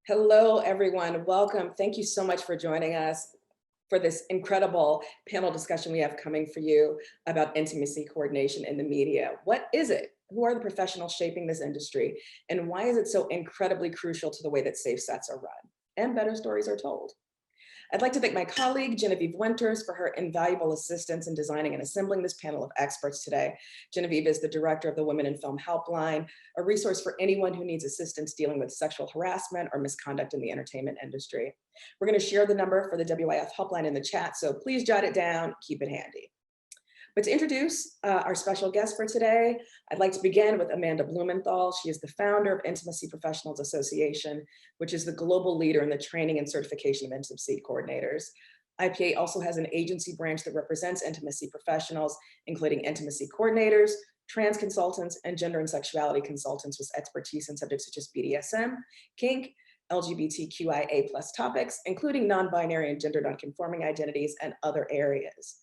Hello, everyone. Welcome. Thank you so much for joining us for this incredible panel discussion we have coming for you about intimacy coordination in the media. What is it? Who are the professionals shaping this industry? And why is it so incredibly crucial to the way that safe sets are run and better stories are told? I'd like to thank my colleague, Genevieve Winters, for her invaluable assistance in designing and assembling this panel of experts today. Genevieve is the director of the Women in Film Helpline, a resource for anyone who needs assistance dealing with sexual harassment or misconduct in the entertainment industry. We're going to share the number for the WIF helpline in the chat, so please jot it down, keep it handy. But to introduce our special guest for today, I'd like to begin with Amanda Blumenthal. She is the founder of Intimacy Professionals Association, which is the global leader in the training and certification of intimacy coordinators. IPA also has an agency branch that represents intimacy professionals, including intimacy coordinators, trans consultants, and gender and sexuality consultants with expertise in subjects such as BDSM, kink, LGBTQIA+ topics, including non-binary and gender non-conforming identities and other areas.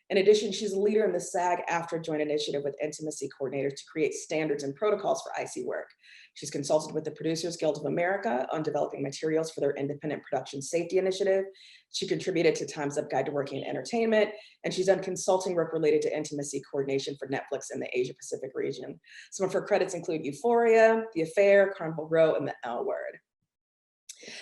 In addition, she's a leader in the SAG-AFTRA joint initiative with intimacy coordinators to create standards and protocols for IC work. She's consulted with the Producers Guild of America on developing materials for their independent production safety initiative. She contributed to Time's Up Guide to Working in Entertainment, and she's done consulting work related to intimacy coordination for Netflix in the Asia Pacific region. Some of her credits include Euphoria, The Affair, Carnival Row, and The L Word.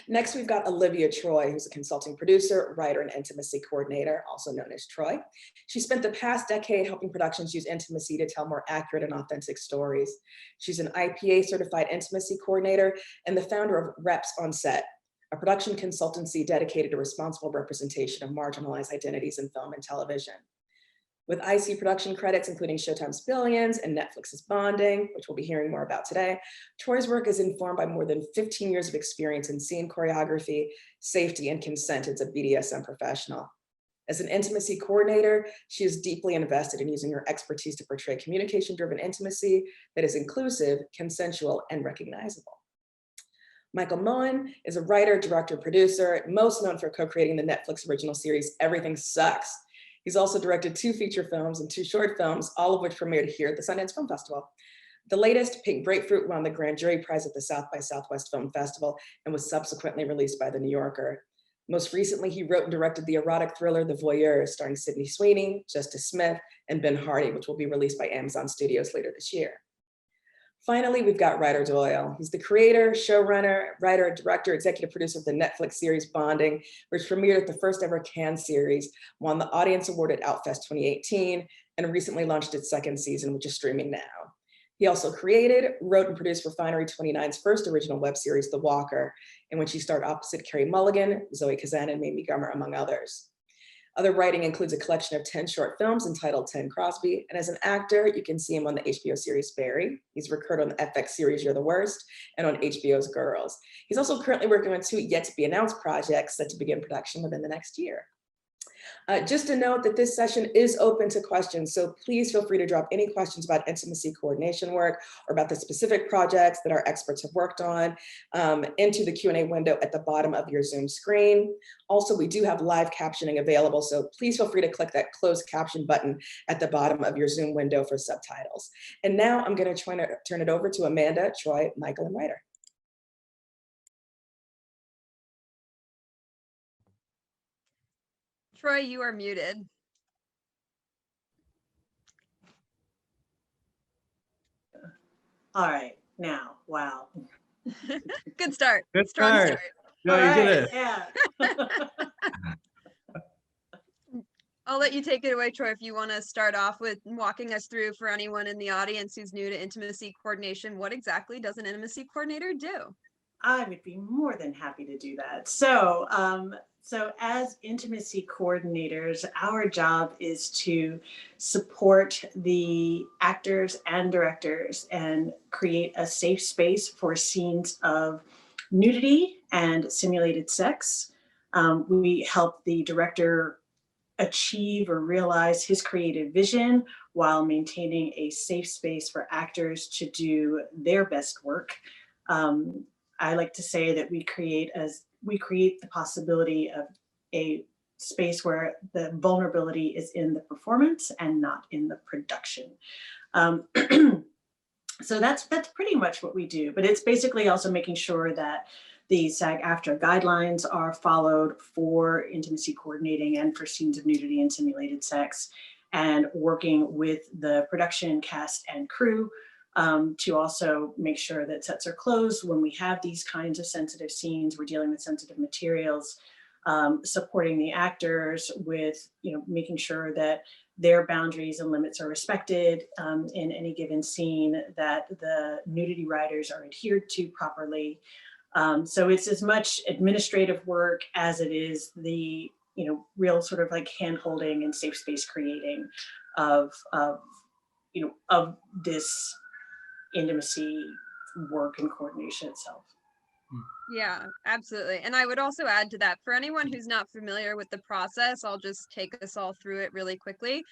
Next, we've got Olivia Troy, who's a consulting producer, writer, and intimacy coordinator, also known as Troy. She spent the past decade helping productions use intimacy to tell more accurate and authentic stories. She's an IPA certified intimacy coordinator and the founder of Reps on Set, a production consultancy dedicated to responsible representation of marginalized identities in film and television. With IC production credits, including Showtime's Billions and Netflix's Bonding, which we'll be hearing more about today, Troy's work is informed by more than 15 years of experience in scene choreography, safety, and consent as a BDSM professional. As an intimacy coordinator, she is deeply invested in using her expertise to portray communication-driven intimacy that is inclusive, consensual, and recognizable. Michael Mullen is a writer, director, producer, most known for co-creating the Netflix original series, Everything Sucks. He's also directed 2 feature films and 2 short films, all of which premiered here at the Sundance Film Festival. The latest, Pink Grapefruit, won the Grand Jury Prize at the South by Southwest Film Festival and was subsequently released by The New Yorker. Most recently, he wrote and directed the erotic thriller The Voyeur, starring Sydney Sweeney, Justice Smith, and Ben Hardy, which will be released by Amazon Studios later this year. Finally, we've got Ryder Doyle. He's the creator, showrunner, writer, director, executive producer of the Netflix series Bonding, which premiered at the first ever Cannes series, won the Audience Award at Outfest 2018, and recently launched its 2nd season, which is streaming now. He also created, wrote, and produced Refinery 29's first original web series, The Walker, in which he starred opposite Carey Mulligan, Zoe Kazan, and Mamie Gummer, among others. Other writing includes a collection of 10 short films entitled 10 Crosby, and as an actor, you can see him on the HBO series Barry. He's recurred on the FX series You're the Worst, and on HBO's Girls. He's also currently working on 2 yet-to-be-announced projects set to begin production within the next year. Just to note that this session is open to questions, so please feel free to drop any questions about intimacy coordination work or about the specific projects that our experts have worked on into the Q&A window at the bottom of your Zoom screen. Also, we do have live captioning available, so please feel free to click that closed caption button at the bottom of your Zoom window for subtitles. And now I'm going to try to turn it over to Amanda, Troy, Michael, and Ryder. Troy, you are muted. All right, now, wow. Good start. Good Strong start. No, you did it. Yeah. I'll let you take it away, Troy, if you want to start off with walking us through, for anyone in the audience who's new to intimacy coordination, what exactly does an intimacy coordinator do? I would be more than happy to do that. So as intimacy coordinators, our job is to support the actors and directors and create a safe space for scenes of nudity and simulated sex. We help the director achieve or realize his creative vision while maintaining a safe space for actors to do their best work. I like to say that we create the possibility of a space where the vulnerability is in the performance and not in the production. So that's pretty much what we do, but it's basically also making sure that the SAG-AFTRA guidelines are followed for intimacy coordinating and for scenes of nudity and simulated sex, and working with the production cast and crew to also make sure that sets are closed when we have these kinds of sensitive scenes. We're dealing with sensitive materials, supporting the actors with, making sure that their boundaries and limits are respected in any given scene, that the nudity writers are adhered to properly. So it's as much administrative work as it is the, real sort of like hand holding and safe space creating of this intimacy work and coordination itself. Yeah, absolutely. And I would also add to that, for anyone who's not familiar with the process, I'll just take us all through it really quickly.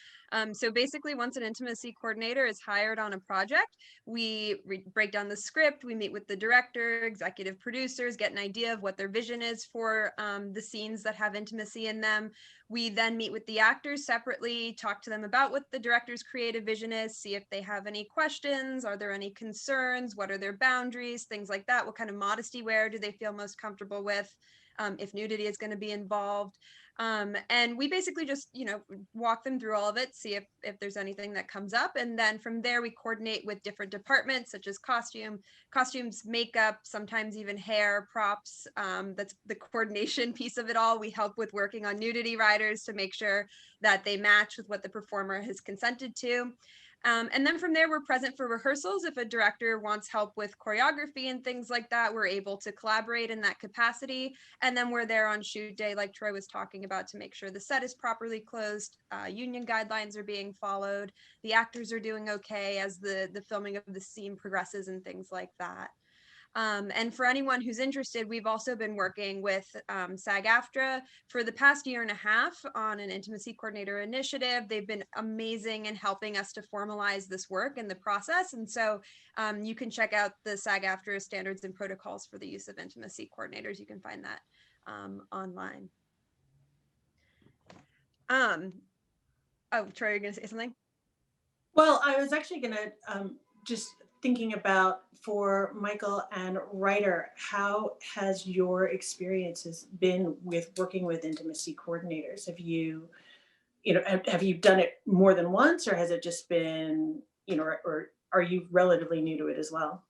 So basically, once an intimacy coordinator is hired on a project, we break down the script, we meet with the director, executive producers, get an idea of what their vision is for the scenes that have intimacy in them. We then meet with the actors separately, talk to them about what the director's creative vision is, see if they have any questions, are there any concerns, what are their boundaries, things like that. What kind of modesty wear do they feel most comfortable with, if nudity is going to be involved. And we basically just, walk them through all of it, see if there's anything that comes up. And then from there, we coordinate with different departments, such as costumes, makeup, sometimes even hair, props. That's the coordination piece of it all. We help with working on nudity riders to make sure that they match with what the performer has consented to. And then from there, we're present for rehearsals. If a director wants help with choreography and things like that, we're able to collaborate in that capacity. And then we're there on shoot day, like Troy was talking about, to make sure the set is properly closed, union guidelines are being followed, the actors are doing okay as the filming of the scene progresses and things like that. And for anyone who's interested, we've also been working with SAG-AFTRA for the past year and a half on an intimacy coordinator initiative. They've been amazing in helping us to formalize this work and the process. And so you can check out the SAG-AFTRA standards and protocols for the use of intimacy coordinators. You can find that online. Oh, Troy, you're going to say something? Well, I was actually going to just thinking about, for Michael and Ryder, how has your experiences been with working with intimacy coordinators? Have you done it more than once, or has it just been, or are you relatively new to it as well?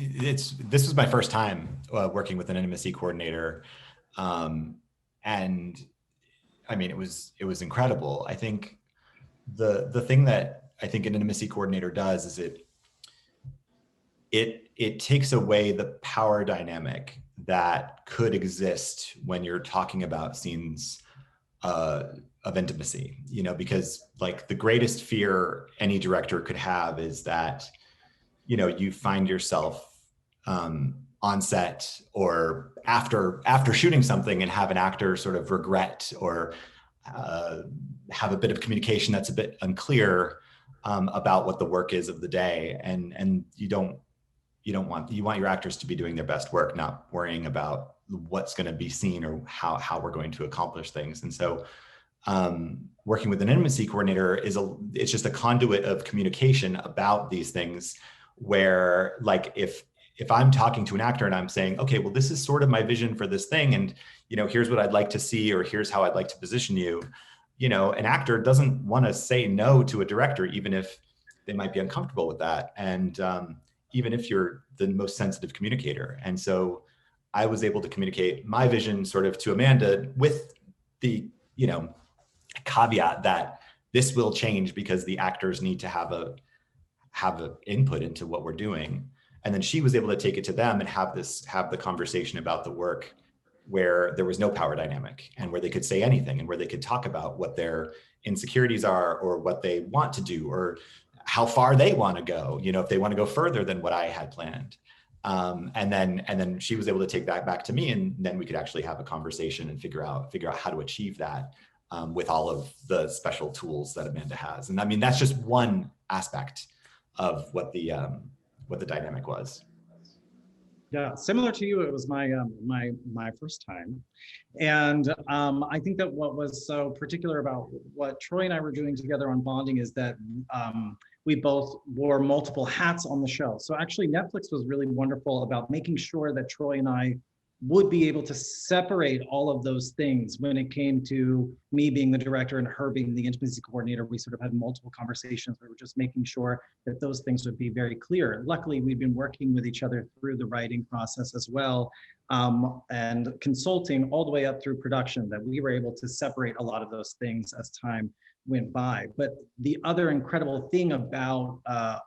This was my first time working with an intimacy coordinator, and I mean, it was incredible. I think the thing that I think an intimacy coordinator does is it takes away the power dynamic that could exist when you're talking about scenes of intimacy, because like the greatest fear any director could have is that, you find yourself on set or after shooting something and have an actor sort of regret or have a bit of communication that's a bit unclear about what the work is of the day, and you want your actors to be doing their best work, not worrying about what's going to be seen or how we're going to accomplish things. And so working with an intimacy coordinator it's just a conduit of communication about these things, where like if I'm talking to an actor and I'm saying, okay, well, this is sort of my vision for this thing, and here's what I'd like to see, or here's how I'd like to position you, an actor doesn't want to say no to a director, even if they might be uncomfortable with that. And even if you're the most sensitive communicator. And so I was able to communicate my vision sort of to Amanda with the, caveat that this will change because the actors need to have a input into what we're doing. And then she was able to take it to them and have the conversation about the work where there was no power dynamic, and where they could say anything, and where they could talk about what their insecurities are, or what they want to do, or how far they want to go, if they want to go further than what I had planned. And then she was able to take that back to me, and then we could actually have a conversation and figure out how to achieve that with all of the special tools that Amanda has. And I mean, that's just one aspect of what the dynamic was. Yeah, similar to you, it was my first time, and I think that what was so particular about what Troy and I were doing together on bonding is that we both wore multiple hats on the show. So actually Netflix was really wonderful about making sure that Troy and I would be able to separate all of those things when it came to me being the director and her being the intimacy coordinator. We sort of had multiple conversations. We were just making sure that those things would be very clear. Luckily, we've been working with each other through the writing process as well, and consulting all the way up through production, that we were able to separate a lot of those things as time went by. But the other incredible thing about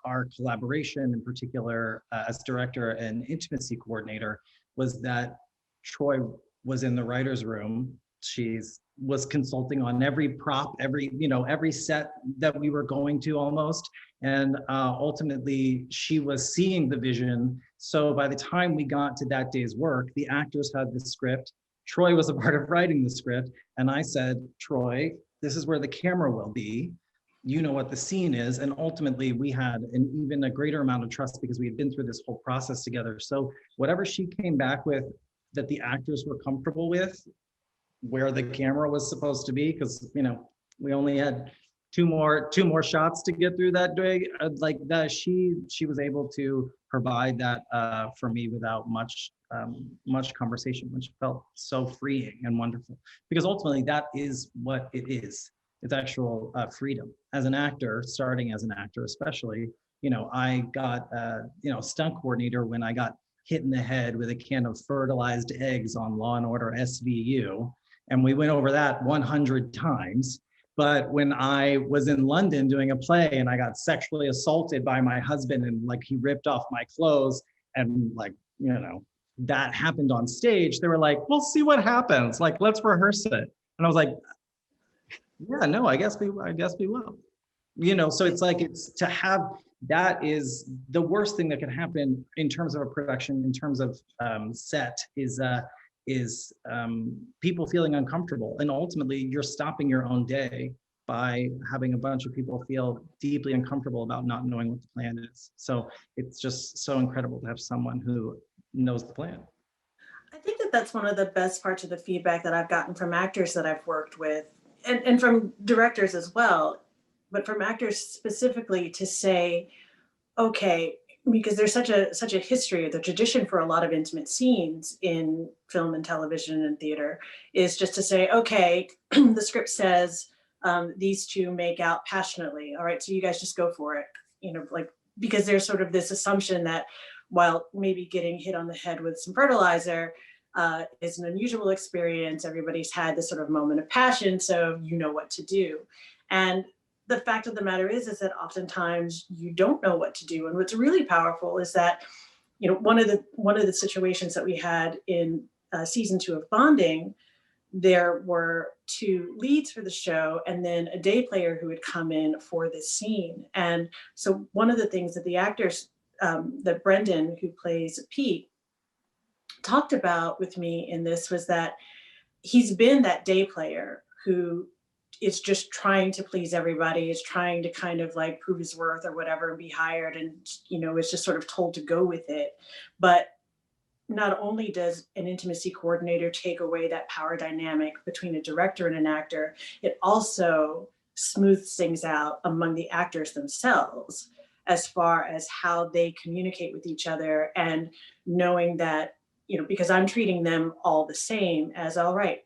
our collaboration, in particular as director and intimacy coordinator, was that Troy was in the writer's room. She was consulting on every prop, every set that we were going to almost. And ultimately, she was seeing the vision. So by the time we got to that day's work, the actors had the script. Troy was a part of writing the script. And I said, Troy, this is where the camera will be. You know what the scene is. And ultimately, we had an even a greater amount of trust because we had been through this whole process together. So whatever she came back with that the actors were comfortable with, where the camera was supposed to be, because we only had two more shots to get through that day, like that, she was able to provide that for me without much conversation, which felt so freeing and wonderful, because ultimately that is what it is. It's actual freedom. As an actor, starting as an actor especially, I got stunt coordinator when I got hit in the head with a can of fertilized eggs on Law and Order SVU. And we went over that 100 times. But when I was in London doing a play and I got sexually assaulted by my husband, and like he ripped off my clothes, and that happened on stage, they were like, we'll see what happens. Like, let's rehearse it. And I was like, yeah, no, I guess we will. So it's to have, that is the worst thing that can happen in terms of a production, in terms of set, is people feeling uncomfortable. And ultimately, you're stopping your own day by having a bunch of people feel deeply uncomfortable about not knowing what the plan is. So it's just so incredible to have someone who knows the plan. I think that that's one of the best parts of the feedback that I've gotten from actors that I've worked with, and from directors as well, but from actors specifically, to say, okay, because there's such a history, the tradition for a lot of intimate scenes in film and television and theater is just to say, okay, the script says these two make out passionately. All right, so you guys just go for it. Because there's sort of this assumption that while maybe getting hit on the head with some fertilizer is an unusual experience, everybody's had this sort of moment of passion, so you know what to do. And the fact of the matter is that oftentimes you don't know what to do. And what's really powerful is that, one of the situations that we had in season 2 of Bonding, there were 2 leads for the show and then a day player who had come in for this scene. And so one of the things that the actors, that Brendan, who plays Pete, talked about with me in this was that he's been that day player who is just trying to please everybody, is trying to kind of like prove his worth or whatever and be hired, and is just sort of told to go with it. But not only does an intimacy coordinator take away that power dynamic between a director and an actor, it also smooths things out among the actors themselves as far as how they communicate with each other, and knowing that, because I'm treating them all the same as, all right,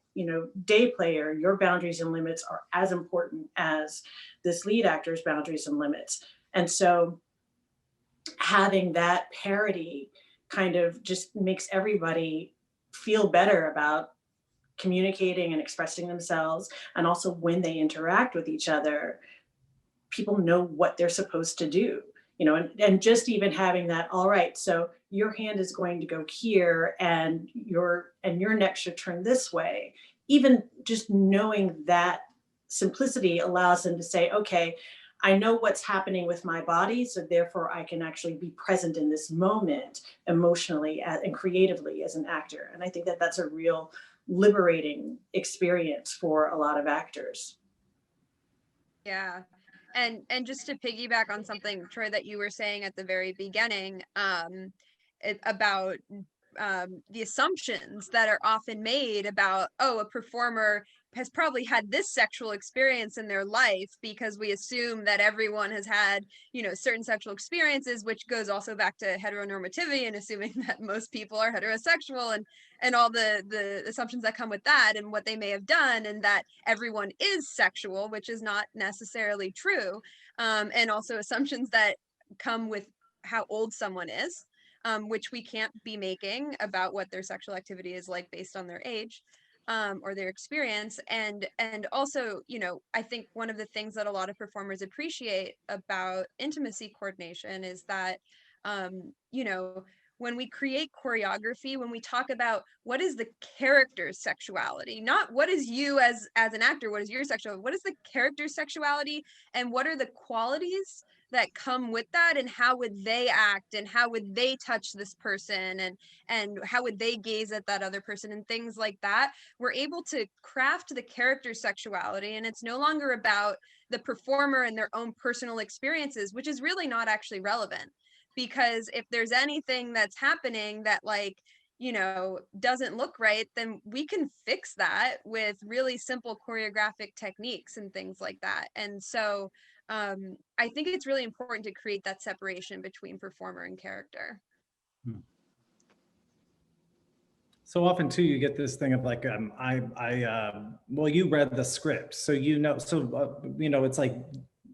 day player, your boundaries and limits are as important as this lead actor's boundaries and limits. And so having that parity kind of just makes everybody feel better about communicating and expressing themselves. And also when they interact with each other, people know what they're supposed to do. And just even having that, all right, so your hand is going to go here and your neck should turn this way. Even just knowing that simplicity allows them to say, okay, I know what's happening with my body, so therefore I can actually be present in this moment emotionally and creatively as an actor. And I think that that's a real liberating experience for a lot of actors. Yeah. And just to piggyback on something, Troy, that you were saying at the very beginning, about the assumptions that are often made about, oh, a performer has probably had this sexual experience in their life, because we assume that everyone has had, you know, certain sexual experiences, which goes also back to heteronormativity and assuming that most people are heterosexual, and all the assumptions that come with that and what they may have done, and that everyone is sexual, which is not necessarily true. And also assumptions that come with how old someone is, which we can't be making about what their sexual activity is like based on their age. Or their experience. And also, you know, I think one of the things that a lot of performers appreciate about intimacy coordination is that, you know, when we create choreography, when we talk about what is the character's sexuality, not what is you as an actor, what is your sexuality, what is the character's sexuality, and what are the qualities that come with that, and how would they act, and how would they touch this person, and how would they gaze at that other person, and things like that. We're able to craft the character's sexuality, and it's no longer about the performer and their own personal experiences, which is really not actually relevant. Because if there's anything that's happening that, like, you know, doesn't look right, then we can fix that with really simple choreographic techniques and things like that. And so I think it's really important to create that separation between performer and character. So often too, you get this thing of like, well, you read the script, so you know, you know, it's like,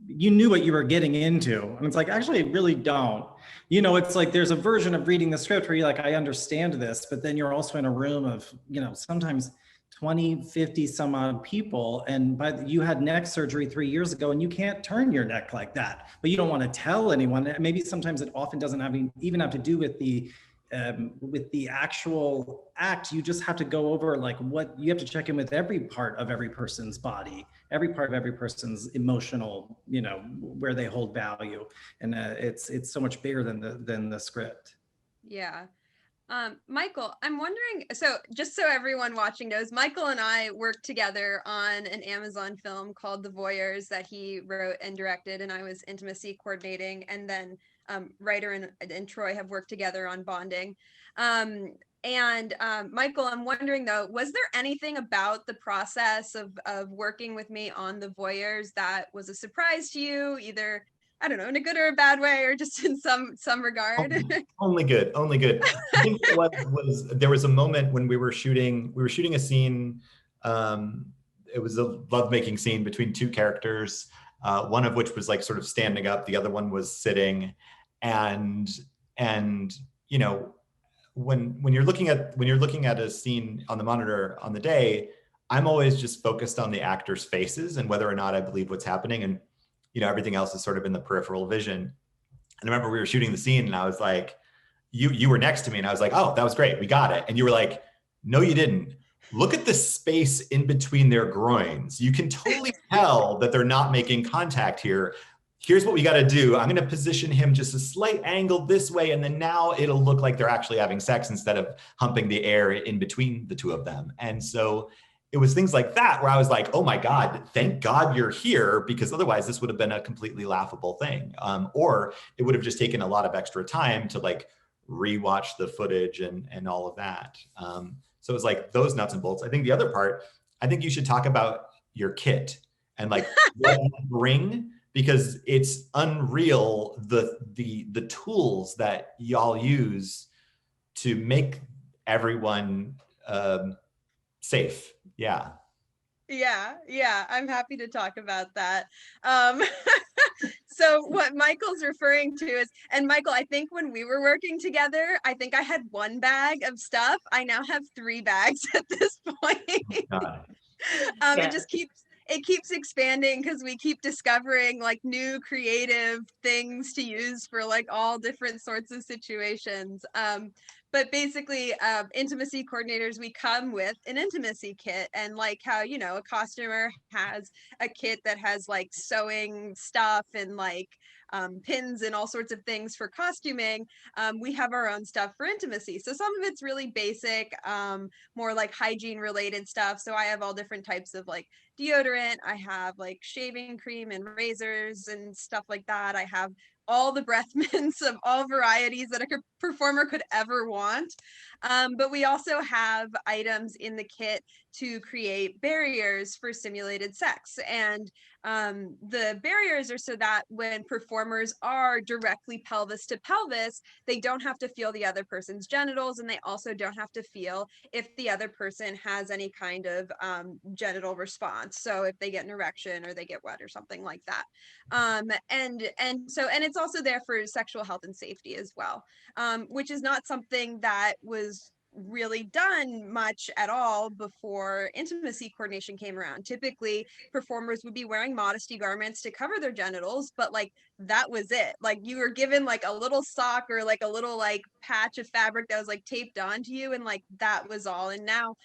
you knew what you were getting into. And it's like, actually, I really don't. You know, it's like, there's a version of reading the script where you're like, I understand this, but then you're also in a room of, you know, sometimes 20, 50 some odd people. And you had neck surgery 3 years ago and you can't turn your neck like that, but you don't want to tell anyone. Maybe sometimes it often doesn't even have to do with the actual act. You just have to go over like what you have to check in with every part of every person's body, every part of every person's emotional, you know, where they hold value. And it's so much bigger than the script. Yeah. Michael, I'm wondering, so just so everyone watching knows, Michael and I worked together on an Amazon film called The Voyeurs that he wrote and directed, and I was intimacy coordinating, and then writer and Troy have worked together on Bonding. Michael, I'm wondering though, was there anything about the process of working with me on The Voyeurs that was a surprise to you, either, I don't know, in a good or a bad way, or just in some regard? Only good, only good. I think there was a moment when we were shooting a scene. It was a lovemaking scene between two characters, one of which was like sort of standing up, the other one was sitting, and you know, when you're looking at a scene on the monitor on the day, I'm always just focused on the actors' faces and whether or not I believe what's happening, and you know, everything else is sort of in the peripheral vision. And I remember we were shooting the scene and I was like, you were next to me and I was like, oh, that was great, we got it. And you were like, no, you didn't. Look at the space in between their groins. You can totally tell that they're not making contact here. Here's what we got to do. I'm going to position him just a slight angle this way. And then now it'll look like they're actually having sex instead of humping the air in between the two of them. And so it was things like that where I was like, oh my God, thank God you're here, because otherwise this would have been a completely laughable thing. Or it would have just taken a lot of extra time to like rewatch the footage and all of that. So it was like those nuts and bolts. I think the other part, I think you should talk about your kit and like what you bring, because it's unreal the tools that y'all use to make everyone safe. Yeah. Yeah, I'm happy to talk about that. So what Michael's referring to is, and Michael, I think when we were working together, I think I had one bag of stuff. I now have 3 bags at this point. Yeah. It keeps expanding because we keep discovering like new creative things to use for like all different sorts of situations. But basically, intimacy coordinators, we come with an intimacy kit, and like how, you know, a costumer has a kit that has like sewing stuff and like pins and all sorts of things for costuming. We have our own stuff for intimacy. So some of it's really basic, more like hygiene related stuff. So I have all different types of like deodorant. I have like shaving cream and razors and stuff like that. I have all the breath mints of all varieties that a performer could ever want. But we also have items in the kit to create barriers for simulated sex. And the barriers are so that when performers are directly pelvis to pelvis, they don't have to feel the other person's genitals, and they also don't have to feel if the other person has any kind of genital response. So if they get an erection or they get wet or something like that. And it's also there for sexual health and safety as well, which is not something that was really done much at all before intimacy coordination came around. Typically, performers would be wearing modesty garments to cover their genitals, but like that was it. Like you were given like a little sock or like a little like patch of fabric that was like taped onto you, and like that was all. And now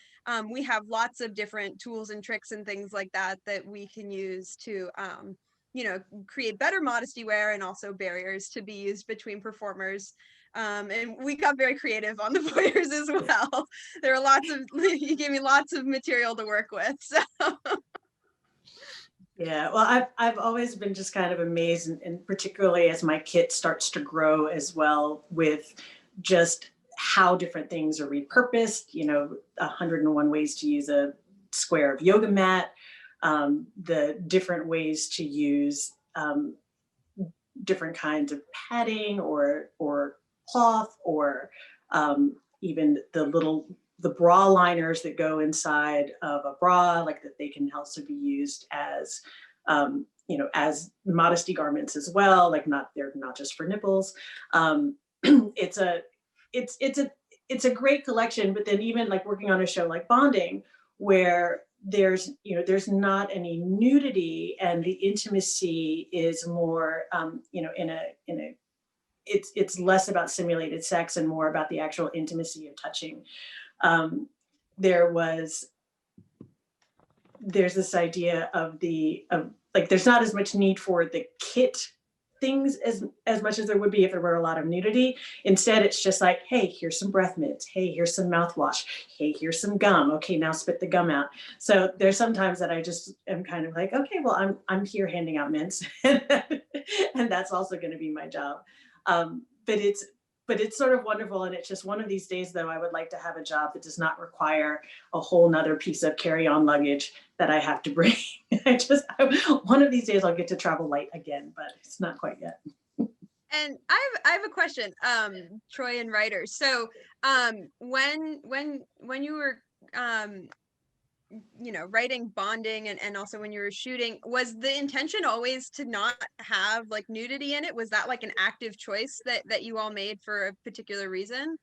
we have lots of different tools and tricks and things like that that we can use to create better modesty wear and also barriers to be used between performers. And we got very creative on the voyeurs as well. There are lots of, you gave me lots of material to work with. So. Yeah, well, I've always been just kind of amazed, and particularly as my kit starts to grow as well, with just how different things are repurposed, 101 ways to use a square of yoga mat, the different ways to use different kinds of padding or cloth, or even the bra liners that go inside of a bra, like that they can also be used as as modesty garments as well. Like they're not just for nipples. It's a great collection. But then even like working on a show like Bonding, where there's not any nudity, and the intimacy is more it's less about simulated sex and more about the actual intimacy of touching. There's this idea of there's not as much need for the kit things as much as there would be if there were a lot of nudity. Instead, it's just like, hey, here's some breath mints. Hey, here's some mouthwash. Hey, here's some gum. Okay, now spit the gum out. So there's sometimes that I just am kind of like, okay, well, I'm here handing out mints, and that's also going to be my job. But it's sort of wonderful. And it's just one of these days, though, I would like to have a job that does not require a whole nother piece of carry-on luggage that I have to bring. One of these days I'll get to travel light again, but it's not quite yet. And I have a question, Troy and writers. So when you were writing Bonding and also when you were shooting, was the intention always to not have like nudity in it? Was that like an active choice that you all made for a particular reason?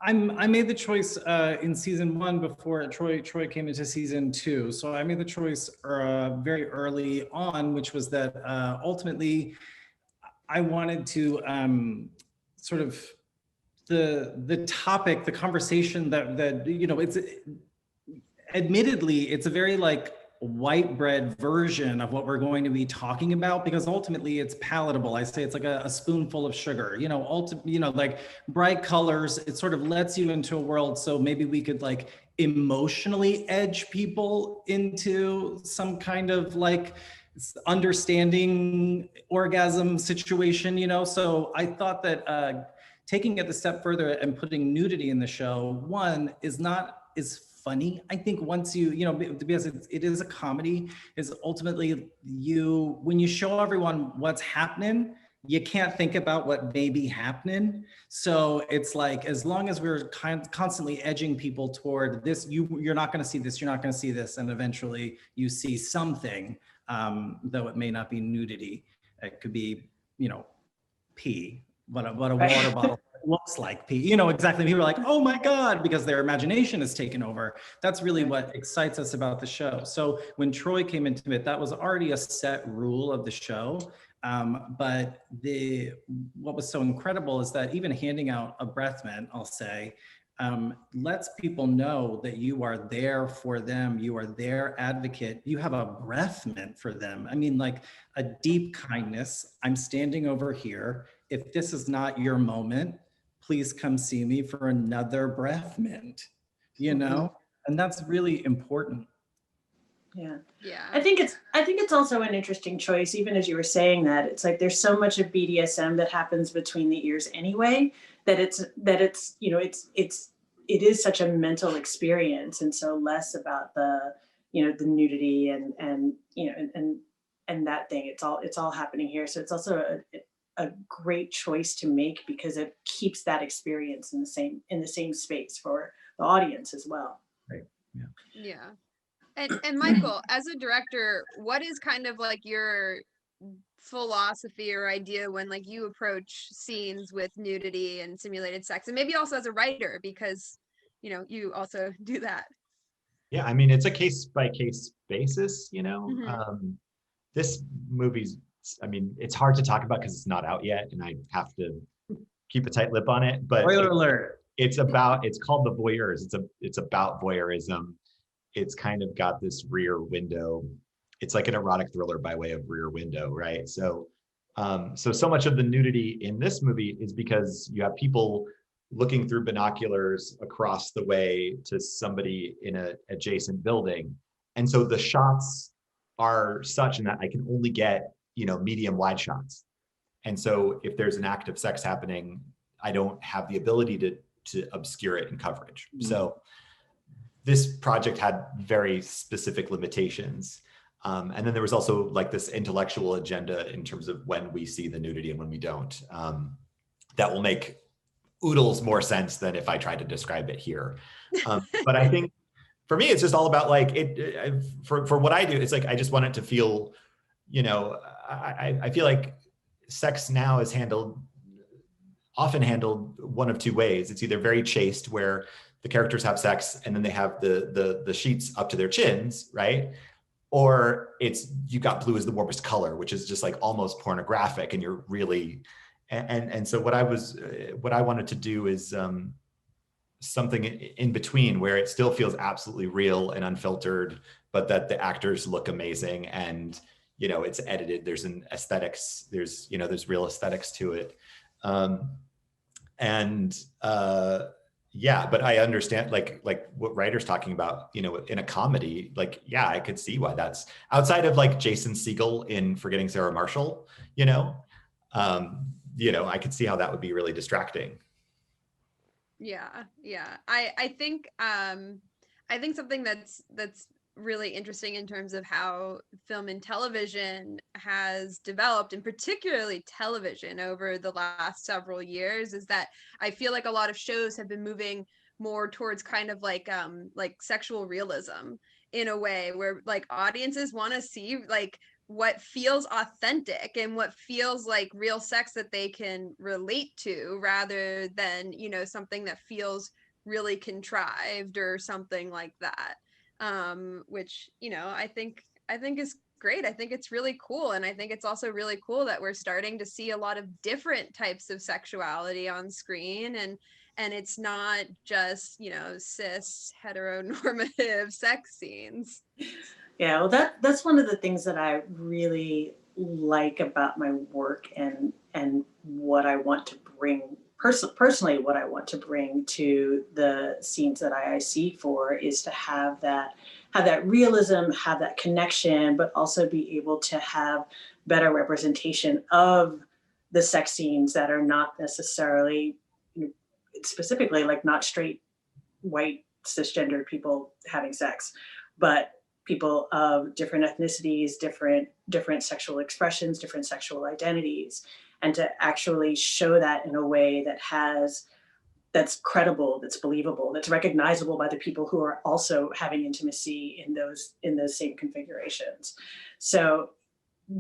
I made the choice in season 1 before Troy came into season 2. So I made the choice very early on, which was that ultimately I wanted to sort of the topic, the conversation that it's admittedly it's a very like white bread version of what we're going to be talking about, because ultimately it's palatable. I say it's like a spoonful of sugar, like bright colors. It sort of lets you into a world. So maybe we could like emotionally edge people into some kind of like understanding orgasm situation, So I thought that taking it a step further and putting nudity in the show, one is funny. I think once because it is a comedy, is ultimately when you show everyone what's happening, you can't think about what may be happening. So it's like, as long as we're constantly edging people toward this, you're not going to see this, you're not going to see this, and eventually you see something, though it may not be nudity. It could be, pee, what a water bottle looks like pee, exactly. People are like, oh my God, because their imagination is taken over. That's really what excites us about the show. So when Troy came into it, that was already a set rule of the show. But what was so incredible is that even handing out a breath mint, I'll say, lets people know that you are there for them. You are their advocate. You have a breath mint for them. I mean, like a deep kindness. I'm standing over here. If this is not your moment, please come see me for another breath mint, And that's really important. Yeah. Yeah. I think it's also an interesting choice, even as you were saying that. It's like there's so much of BDSM that happens between the ears anyway, that it's you know, it is such a mental experience, and so less about the, you know, the nudity and you know and that thing. It's all happening here. So it's also a great choice to make because it keeps that experience in the same space for the audience as well. Right. Yeah. Yeah. And Michael, as a director, what is kind of like your philosophy or idea when like you approach scenes with nudity and simulated sex, and maybe also as a writer, because you know you also do that. Yeah, I mean, it's a case by case basis, you know. Mm-hmm. This movie's, I mean, it's hard to talk about because it's not out yet, and I have to keep a tight lip on it. But Spoiler alert. it's called The Voyeurs. It's about voyeurism. It's kind of got this Rear Window. It's like an erotic thriller by way of Rear Window, right? So, so much of the nudity in this movie is because you have people looking through binoculars across the way to somebody in an adjacent building, and so the shots are such that I can only get, you know, medium wide shots. And so if there's an act of sex happening, I don't have the ability to obscure it in coverage. Mm-hmm. So this project had very specific limitations. And then there was also like this intellectual agenda in terms of when we see the nudity and when we don't. That will make oodles more sense than if I tried to describe it here. But I think for me, it's just all about like for what I do, it's like I just want it to feel, you know, I feel like sex now is often handled one of two ways. It's either very chaste, where the characters have sex and then they have the sheets up to their chins, right? Or it's you got blue as the warmest color, which is just like almost pornographic, and you're really and so what I wanted to do is something in between where it still feels absolutely real and unfiltered, but that the actors look amazing and, you know, it's edited. There's an aesthetics. There's, you know, there's real aesthetics to it. Yeah, but I understand like what Ryder's talking about, you know, in a comedy, like, yeah, I could see why that's outside of like Jason Segel in Forgetting Sarah Marshall, you know, I could see how that would be really distracting. Yeah, yeah. I think something that's really interesting in terms of how film and television has developed, and particularly television over the last several years, is that I feel like a lot of shows have been moving more towards kind of like sexual realism in a way where like audiences want to see like what feels authentic and what feels like real sex that they can relate to, rather than, you know, something that feels really contrived or something like that. Which, you know, I think is great. I think it's really cool. And I think it's also really cool that we're starting to see a lot of different types of sexuality on screen, and it's not just, you know, cis heteronormative sex scenes. Yeah, well, that's one of the things that I really like about my work and what I want to bring personally, what I want to bring to the scenes that I see for is to have that realism, have that connection, but also be able to have better representation of the sex scenes that are not necessarily, specifically like not straight white cisgendered people having sex, but people of different ethnicities, different sexual expressions, different sexual identities, and to actually show that in a way that's credible, that's believable, that's recognizable by the people who are also having intimacy in those same configurations. So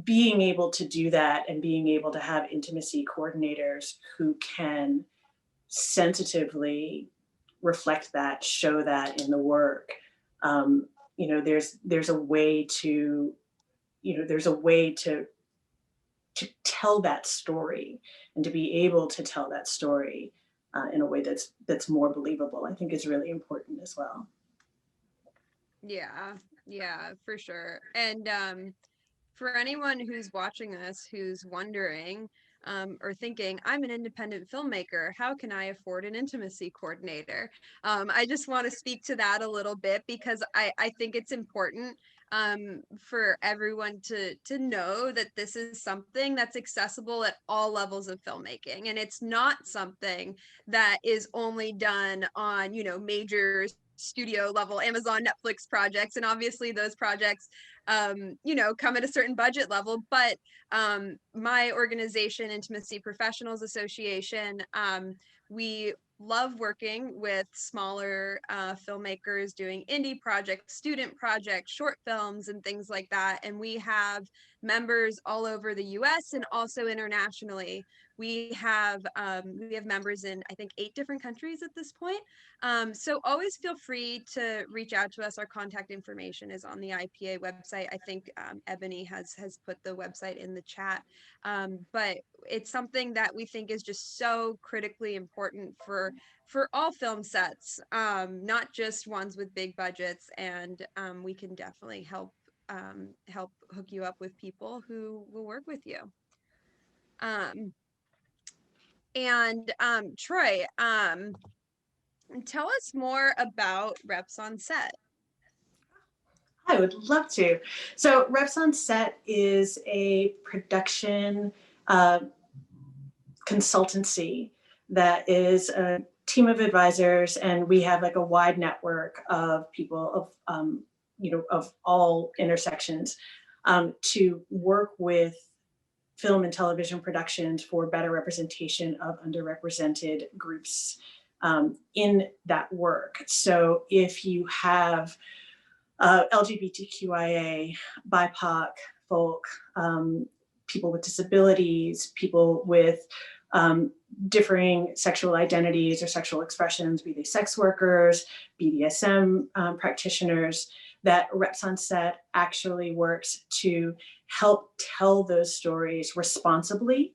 being able to do that and being able to have intimacy coordinators who can sensitively reflect that, show that in the work. There's a way to, to tell that story, and to be able to tell that story in a way that's more believable, I think is really important as well. Yeah, for sure. And for anyone who's watching this, who's wondering or thinking, I'm an independent filmmaker, how can I afford an intimacy coordinator? I just want to speak to that a little bit, because I think it's important. for everyone to know that this is something that's accessible at all levels of filmmaking, and it's not something that is only done on, you know, major studio level Amazon, Netflix projects, and obviously those projects you know, come at a certain budget level. But my organization, Intimacy Professionals Association, we love working with smaller filmmakers doing indie projects, student projects, short films, and things like that. And we have members all over the US and also internationally. We have members in, I think, 8 different countries at this point. So always feel free to reach out to us. Our contact information is on the IPA website. I think Ebony has put the website in the chat. But it's something that we think is just so critically important for all film sets, not just ones with big budgets. And we can definitely help hook you up with people who will work with you. Troy, tell us more about Reps on Set. I would love to. So Reps on Set is a production consultancy that is a team of advisors, and we have like a wide network of people of you know, of all intersections to work with film and television productions for better representation of underrepresented groups in that work. So if you have LGBTQIA, BIPOC folk, people with disabilities, people with differing sexual identities or sexual expressions, be they sex workers, BDSM practitioners, that Reps on Set actually works to help tell those stories responsibly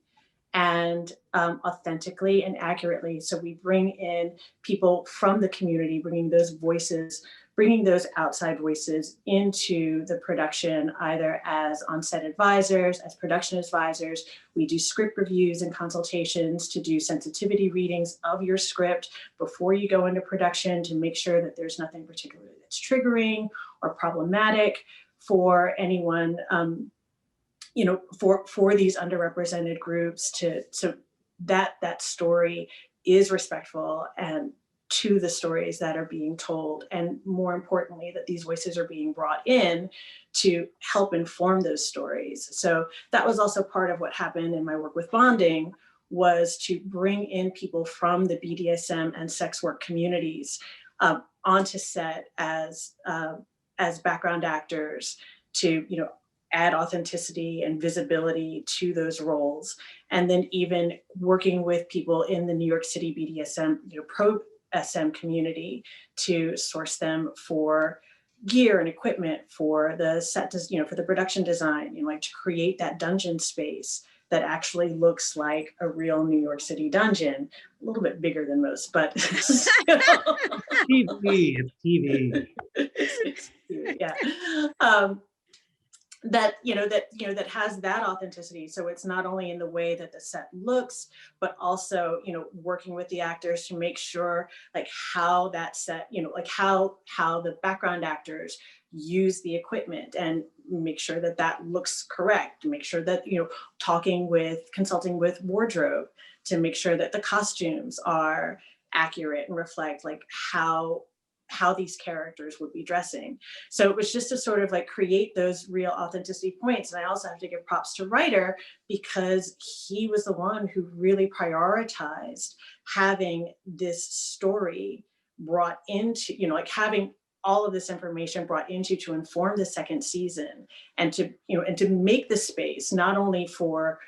and authentically and accurately. So we bring in people from the community, bringing those voices, bringing those outside voices into the production, either as on-set advisors, as production advisors. We do script reviews and consultations to do sensitivity readings of your script before you go into production to make sure that there's nothing particularly that's triggering or problematic for anyone, you know, for these underrepresented groups, so that story is respectful and to the stories that are being told, and more importantly, that these voices are being brought in to help inform those stories. So that was also part of what happened in my work with bonding, was to bring in people from the BDSM and sex work communities onto set as background actors to, you know, add authenticity and visibility to those roles. And then even working with people in the New York City BDSM, you know, pro SM community to source them for gear and equipment, for the set, you know, for the production design, you know, like to create that dungeon space that actually looks like a real New York City dungeon, a little bit bigger than most, but still. TV, it's TV. It's TV, yeah. That has that authenticity. So it's not only in the way that the set looks, but also, you know, working with the actors to make sure like how that set, you know, like how the background actors use the equipment and make sure that that looks correct, to make sure that, you know, consulting with wardrobe to make sure that the costumes are accurate and reflect like how these characters would be dressing. So it was just to sort of like create those real authenticity points. And I also have to give props to Ryder, because he was the one who really prioritized having this story brought into, you know, like having all of this information brought into to inform the second season, and to, you know, and to make the space not only for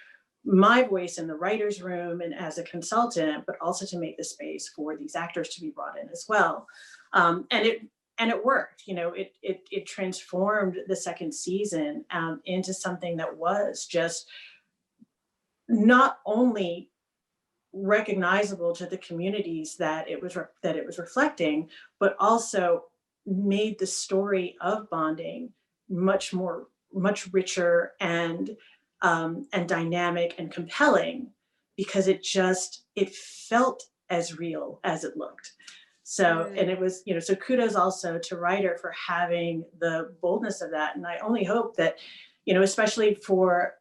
my voice in the writer's room and as a consultant, but also to make the space for these actors to be brought in as well. And it worked, you know, it transformed the second season into something that was just not only recognizable to the communities that it was reflecting, but also made the story of bonding much richer and dynamic and compelling, because it felt as real as it looked. So, and it was, so kudos also to writer for having the boldness of that. And I only hope that, especially for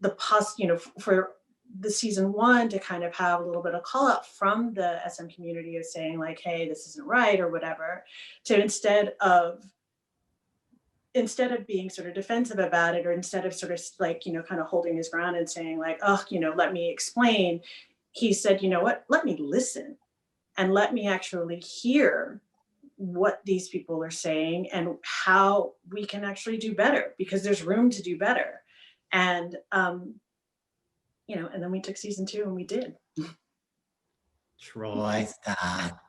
the for the season one to kind of have a little bit of call out from the SM community of saying like, hey, this isn't right or whatever, to instead of being sort of defensive about it, or instead of sort of like, kind of holding his ground and saying like, oh, let me explain, he said, you know what, let me listen and let me actually hear what these people are saying and how we can actually do better, because there's room to do better. And, and then we took season 2 and we did. Troy, stop.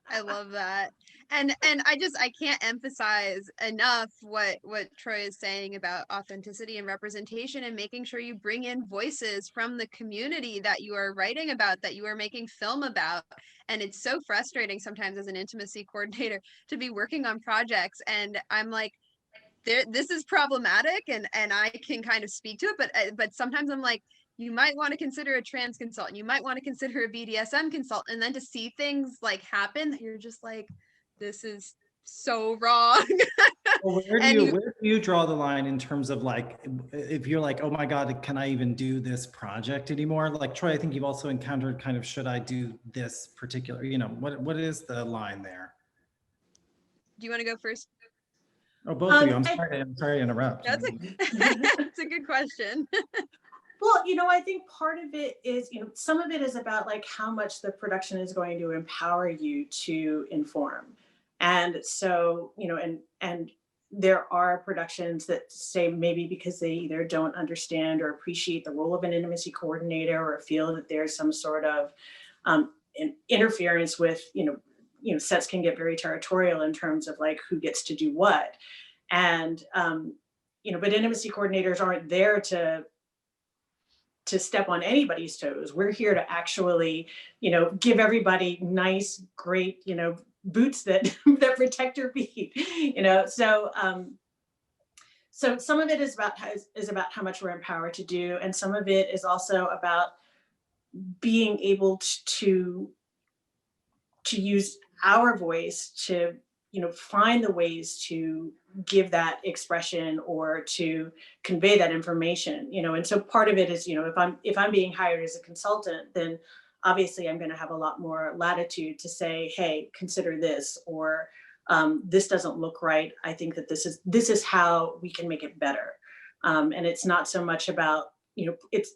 I love that. And I can't emphasize enough what Troy is saying about authenticity and representation, and making sure you bring in voices from the community that you are writing about, that you are making film about. And it's so frustrating sometimes as an intimacy coordinator to be working on projects and I'm like, this is problematic, and I can kind of speak to it, but sometimes I'm like, you might want to consider a trans consultant, you might want to consider a BDSM consultant, and then to see things like happen that you're just like, this is so wrong. Well, where do you draw the line in terms of like, if you're like, oh my God, can I even do this project anymore? Like Troy, I think you've also encountered kind of, should I do this particular, what is the line there? Do you want to go first? Oh, both of you. I'm sorry to interrupt. That's a good question. Well, I think part of it is, some of it is about like how much the production is going to empower you to inform. And so, and there are productions that say maybe because they either don't understand or appreciate the role of an intimacy coordinator, or feel that there's some sort of interference with, sets can get very territorial in terms of like who gets to do what. And, but intimacy coordinators aren't there to step on anybody's toes. We're here to actually, give everybody nice, great, boots that protect your feet, So, so some of it is about how much we're empowered to do, and some of it is also about being able to use our voice to, find the ways to give that expression or to convey that information, and so part of it is, if I'm being hired as a consultant, then obviously I'm going to have a lot more latitude to say, hey, consider this, or this doesn't look right. I think that this is how we can make it better. And it's not so much about, it's,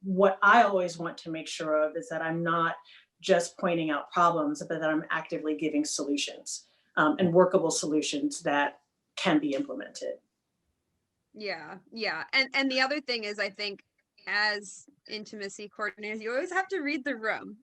what I always want to make sure of is that I'm not just pointing out problems, but that I'm actively giving solutions, and workable solutions that can be implemented. Yeah. And the other thing is, I think as intimacy coordinators, you always have to read the room,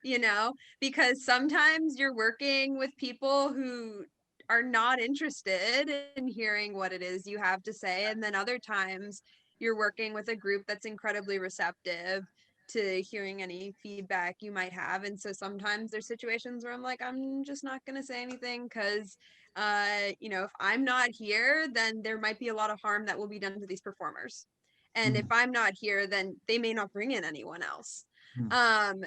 because sometimes you're working with people who are not interested in hearing what it is you have to say. And then other times you're working with a group that's incredibly receptive to hearing any feedback you might have. And so sometimes there's situations where I'm like, I'm just not going to say anything because, if I'm not here, then there might be a lot of harm that will be done to these performers. And if I'm not here, then they may not bring in anyone else.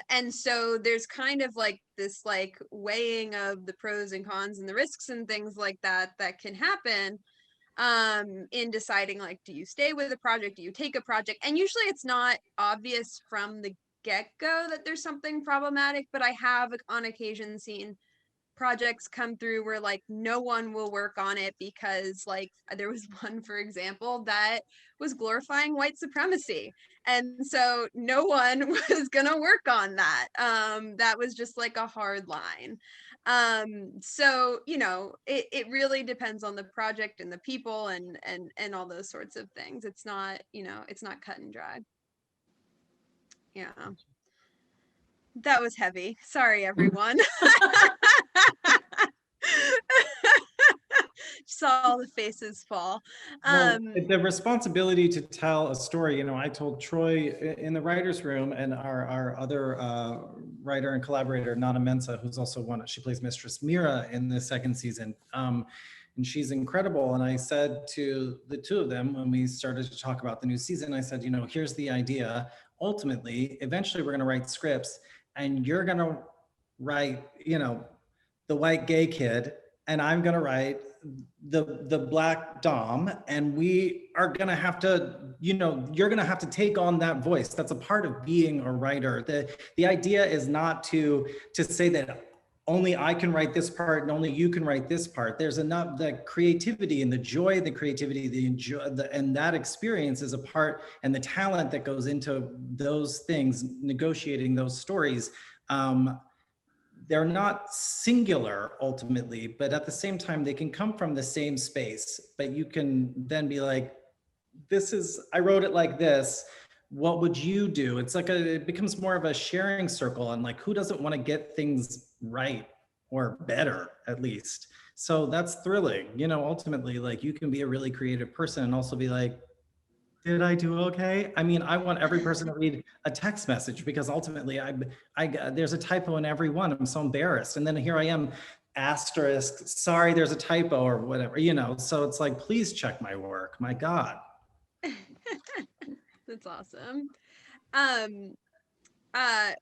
And so there's kind of like this like weighing of the pros and cons and the risks and things like that can happen in deciding like, do you stay with a project, do you take a project? And usually it's not obvious from the get-go that there's something problematic, but I have on occasion seen projects come through where like no one will work on it because like there was one, for example, that was glorifying white supremacy, and so no one was gonna work on that. That was just like a hard line. So it really depends on the project and the people and all those sorts of things. It's not it's not cut and dry. Yeah, that was heavy. Sorry, everyone. Saw all the faces fall. The responsibility to tell a story, I told Troy in the writer's room, and our other writer and collaborator, Nana Mensa, who's also she plays Mistress Mira in the second season. And she's incredible. And I said to the two of them, when we started to talk about the new season, I said, here's the idea. Ultimately, eventually we're going to write scripts, and you're going to write, you know, the white gay kid, and I'm gonna write the black dom, and we are gonna have to, you know, you're gonna have to take on that voice. That's a part of being a writer. The idea is not to say that only I can write this part and only you can write this part. There's enough, the creativity and the joy, the creativity, the enjoy, and that experience is a part, and the talent that goes into those things, negotiating those stories. They're not singular ultimately, but at the same time, they can come from the same space, but you can then be like, I wrote it like this. What would you do? It's like it becomes more of a sharing circle, and like, who doesn't want to get things right or better at least? So that's thrilling. You know, ultimately, like, you can be a really creative person and also be like, did I do okay? I mean, I want every person to read a text message, because ultimately there's a typo in every one. I'm so embarrassed. And then here I am, asterisk, sorry, there's a typo or whatever, you know? So it's like, please check my work, my God. That's awesome.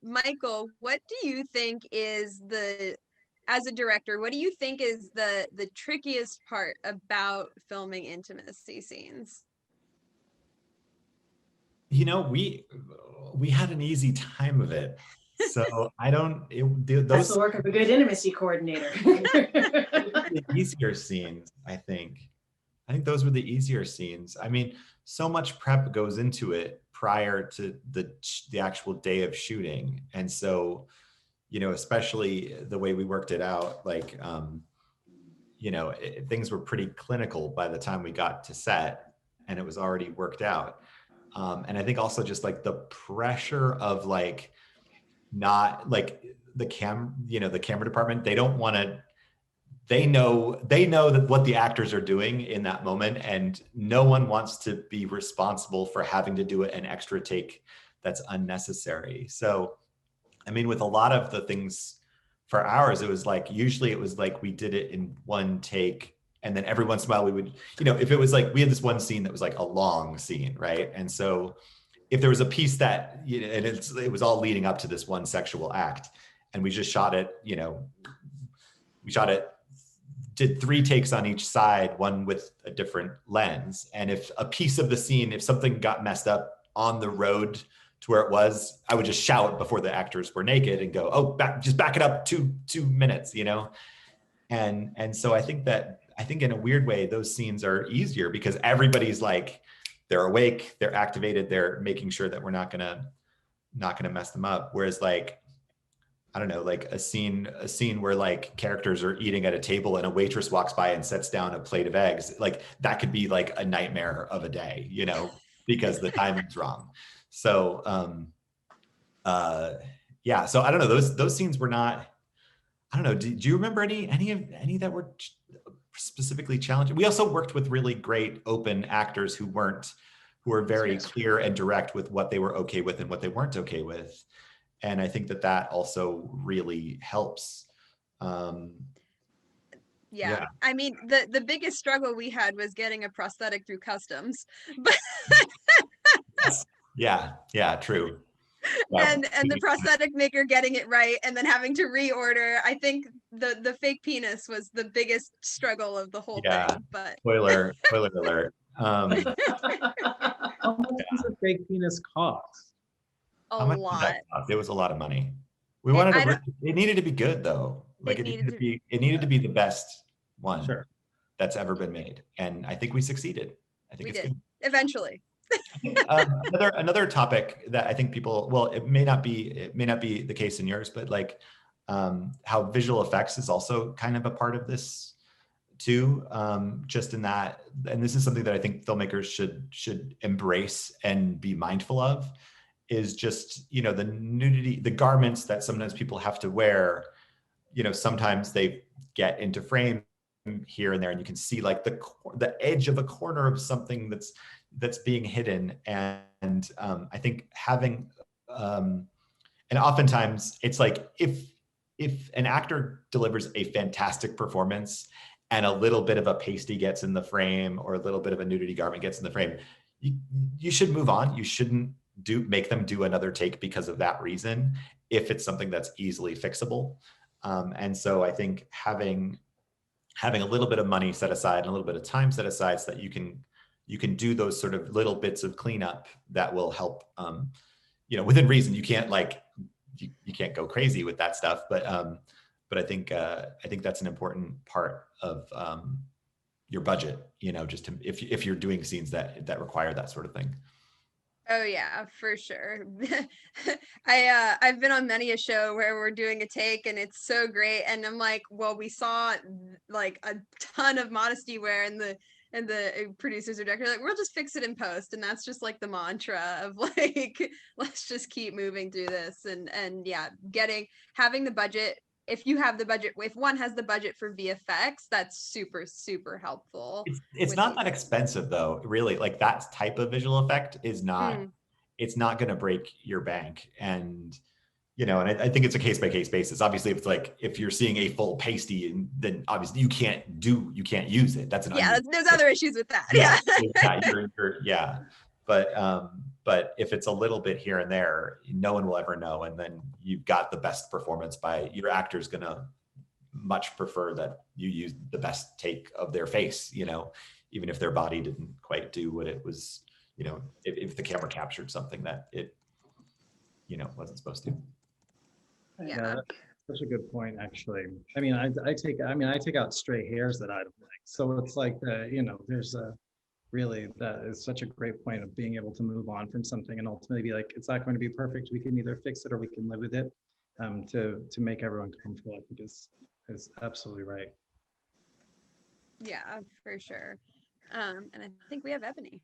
Michael, what do you think is as a director, what do you think is the trickiest part about filming intimacy scenes? You know, we had an easy time of it. So I don't, That's the work of a good intimacy coordinator. the easier scenes, I think. I think those were the easier scenes. I mean, so much prep goes into it prior to the actual day of shooting. And so, you know, especially the way we worked it out, like, you know, things were pretty clinical by the time we got to set, and it was already worked out. And I think also just like the pressure of like, not like the camera department, they don't want to, they know that what the actors are doing in that moment, and no one wants to be responsible for having to do an extra take that's unnecessary. So, I mean, with a lot of the things for ours, usually it was like we did it in one take, and then every once in a while we would, you know, if it was like, we had this one scene that was like a long scene, right? And so if there was a piece that, you know, and it was all leading up to this one sexual act, and we just shot it, you know, did 3 takes on each side, one with a different lens. And if a piece of the scene, if something got messed up on the road to where it was, I would just shout before the actors were naked and go, oh, just back it up 2 minutes, you know? And so I think in a weird way, those scenes are easier because everybody's like, they're awake, they're activated, they're making sure that we're not gonna mess them up. Whereas like, I don't know, like a scene where like characters are eating at a table and a waitress walks by and sets down a plate of eggs, like that could be like a nightmare of a day, you know, because the timing's wrong. So, yeah, so I don't know, those scenes were not, I don't know, do you remember any that were specifically challenging? We also worked with really great open actors who were very clear and direct with what they were okay with and what they weren't okay with. And I think that also really helps. Yeah. I mean, the biggest struggle we had was getting a prosthetic through customs. But yeah, true. Yeah. And the prosthetic maker getting it right and then having to reorder. I think the fake penis was the biggest struggle of the whole thing. But spoiler alert. How much does a fake penis cost? A lot. It was a lot of money. We wanted it needed to be good though. Like it needed to be the best one that's ever been made. And I think we succeeded. I think it's good. Eventually. Another topic that I think people, well, it may not be the case in yours, but like how visual effects is also kind of a part of this too. Just in that, and this is something that I think filmmakers should embrace and be mindful of, is just, you know, the nudity, the garments that sometimes people have to wear, you know, sometimes they get into frame here and there, and you can see like the edge of a corner of something that's being hidden. And I think having, and oftentimes it's like, if an actor delivers a fantastic performance and a little bit of a pasty gets in the frame or a little bit of a nudity garment gets in the frame, you should move on. You shouldn't make them do another take because of that reason. if it's something that's easily fixable. And so I think having a little bit of money set aside and a little bit of time set aside so that you can do those sort of little bits of cleanup that will help, within reason. You can't you can't go crazy with that stuff, but I think that's an important part of your budget, just if you're doing scenes that require that sort of thing. Oh yeah, for sure. I've been on many a show where we're doing a take and it's so great, and I'm like, well, we saw like a ton of modesty wear, and the producers or director like, we'll just fix it in post, and that's just like the mantra of like, let's just keep moving through this, and yeah, having the budget. If you have the budget, if one has the budget for VFX, that's super, super helpful. It's not that expensive though, really. Like that type of visual effect is not, it's not going to break your bank. And, and I think it's a case by case basis. Obviously, if it's like, if you're seeing a full pasty, then obviously you can't use it. That's there's other issues with that. Yeah. But if it's a little bit here and there, no one will ever know. And then you've got the best performance by your actor's gonna much prefer that you use the best take of their face, even if their body didn't quite do what it was, if the camera captured something that it, wasn't supposed to. Yeah. Such a good point, actually. I mean, I take out stray hairs that I don't like. So it's like, there's really, that is such a great point of being able to move on from something and ultimately be like, it's not going to be perfect. We can either fix it or we can live with it. To make everyone comfortable, I think is absolutely right. Yeah, for sure. And I think we have Ebony.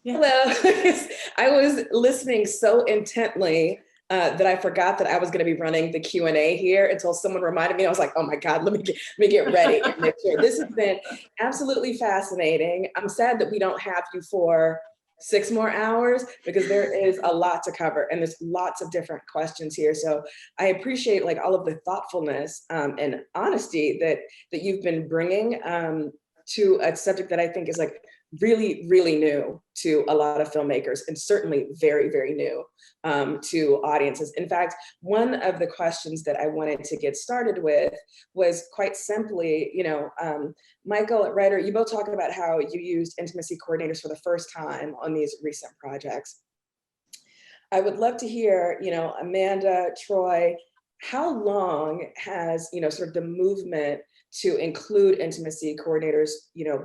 Yeah. Hello. I was listening so intently that I forgot that I was going to be running the Q&A here until someone reminded me. I was like, oh my God, let me get ready and make sure. This has been absolutely fascinating. I'm sad that we don't have you for 6 more hours because there is a lot to cover and there's lots of different questions here. So I appreciate like all of the thoughtfulness and honesty that you've been bringing to a subject that I think is like really, really new to a lot of filmmakers and certainly very, very new to audiences. In fact, one of the questions that I wanted to get started with was quite simply, Michael, Ryder, you both talk about how you used intimacy coordinators for the first time on these recent projects. I would love to hear, Amanda, Troy, how long has, sort of the movement to include intimacy coordinators,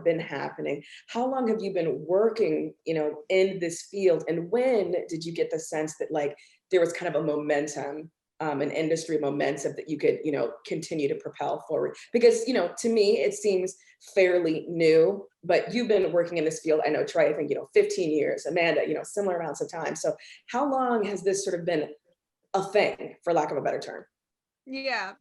been happening? How long have you been working, in this field? And when did you get the sense that like there was kind of a momentum, an industry momentum that you could, continue to propel forward? Because, to me, it seems fairly new, but you've been working in this field, I know, Troy, I think, 15 years, Amanda, similar amounts of time. So how long has this sort of been a thing, for lack of a better term? Yeah.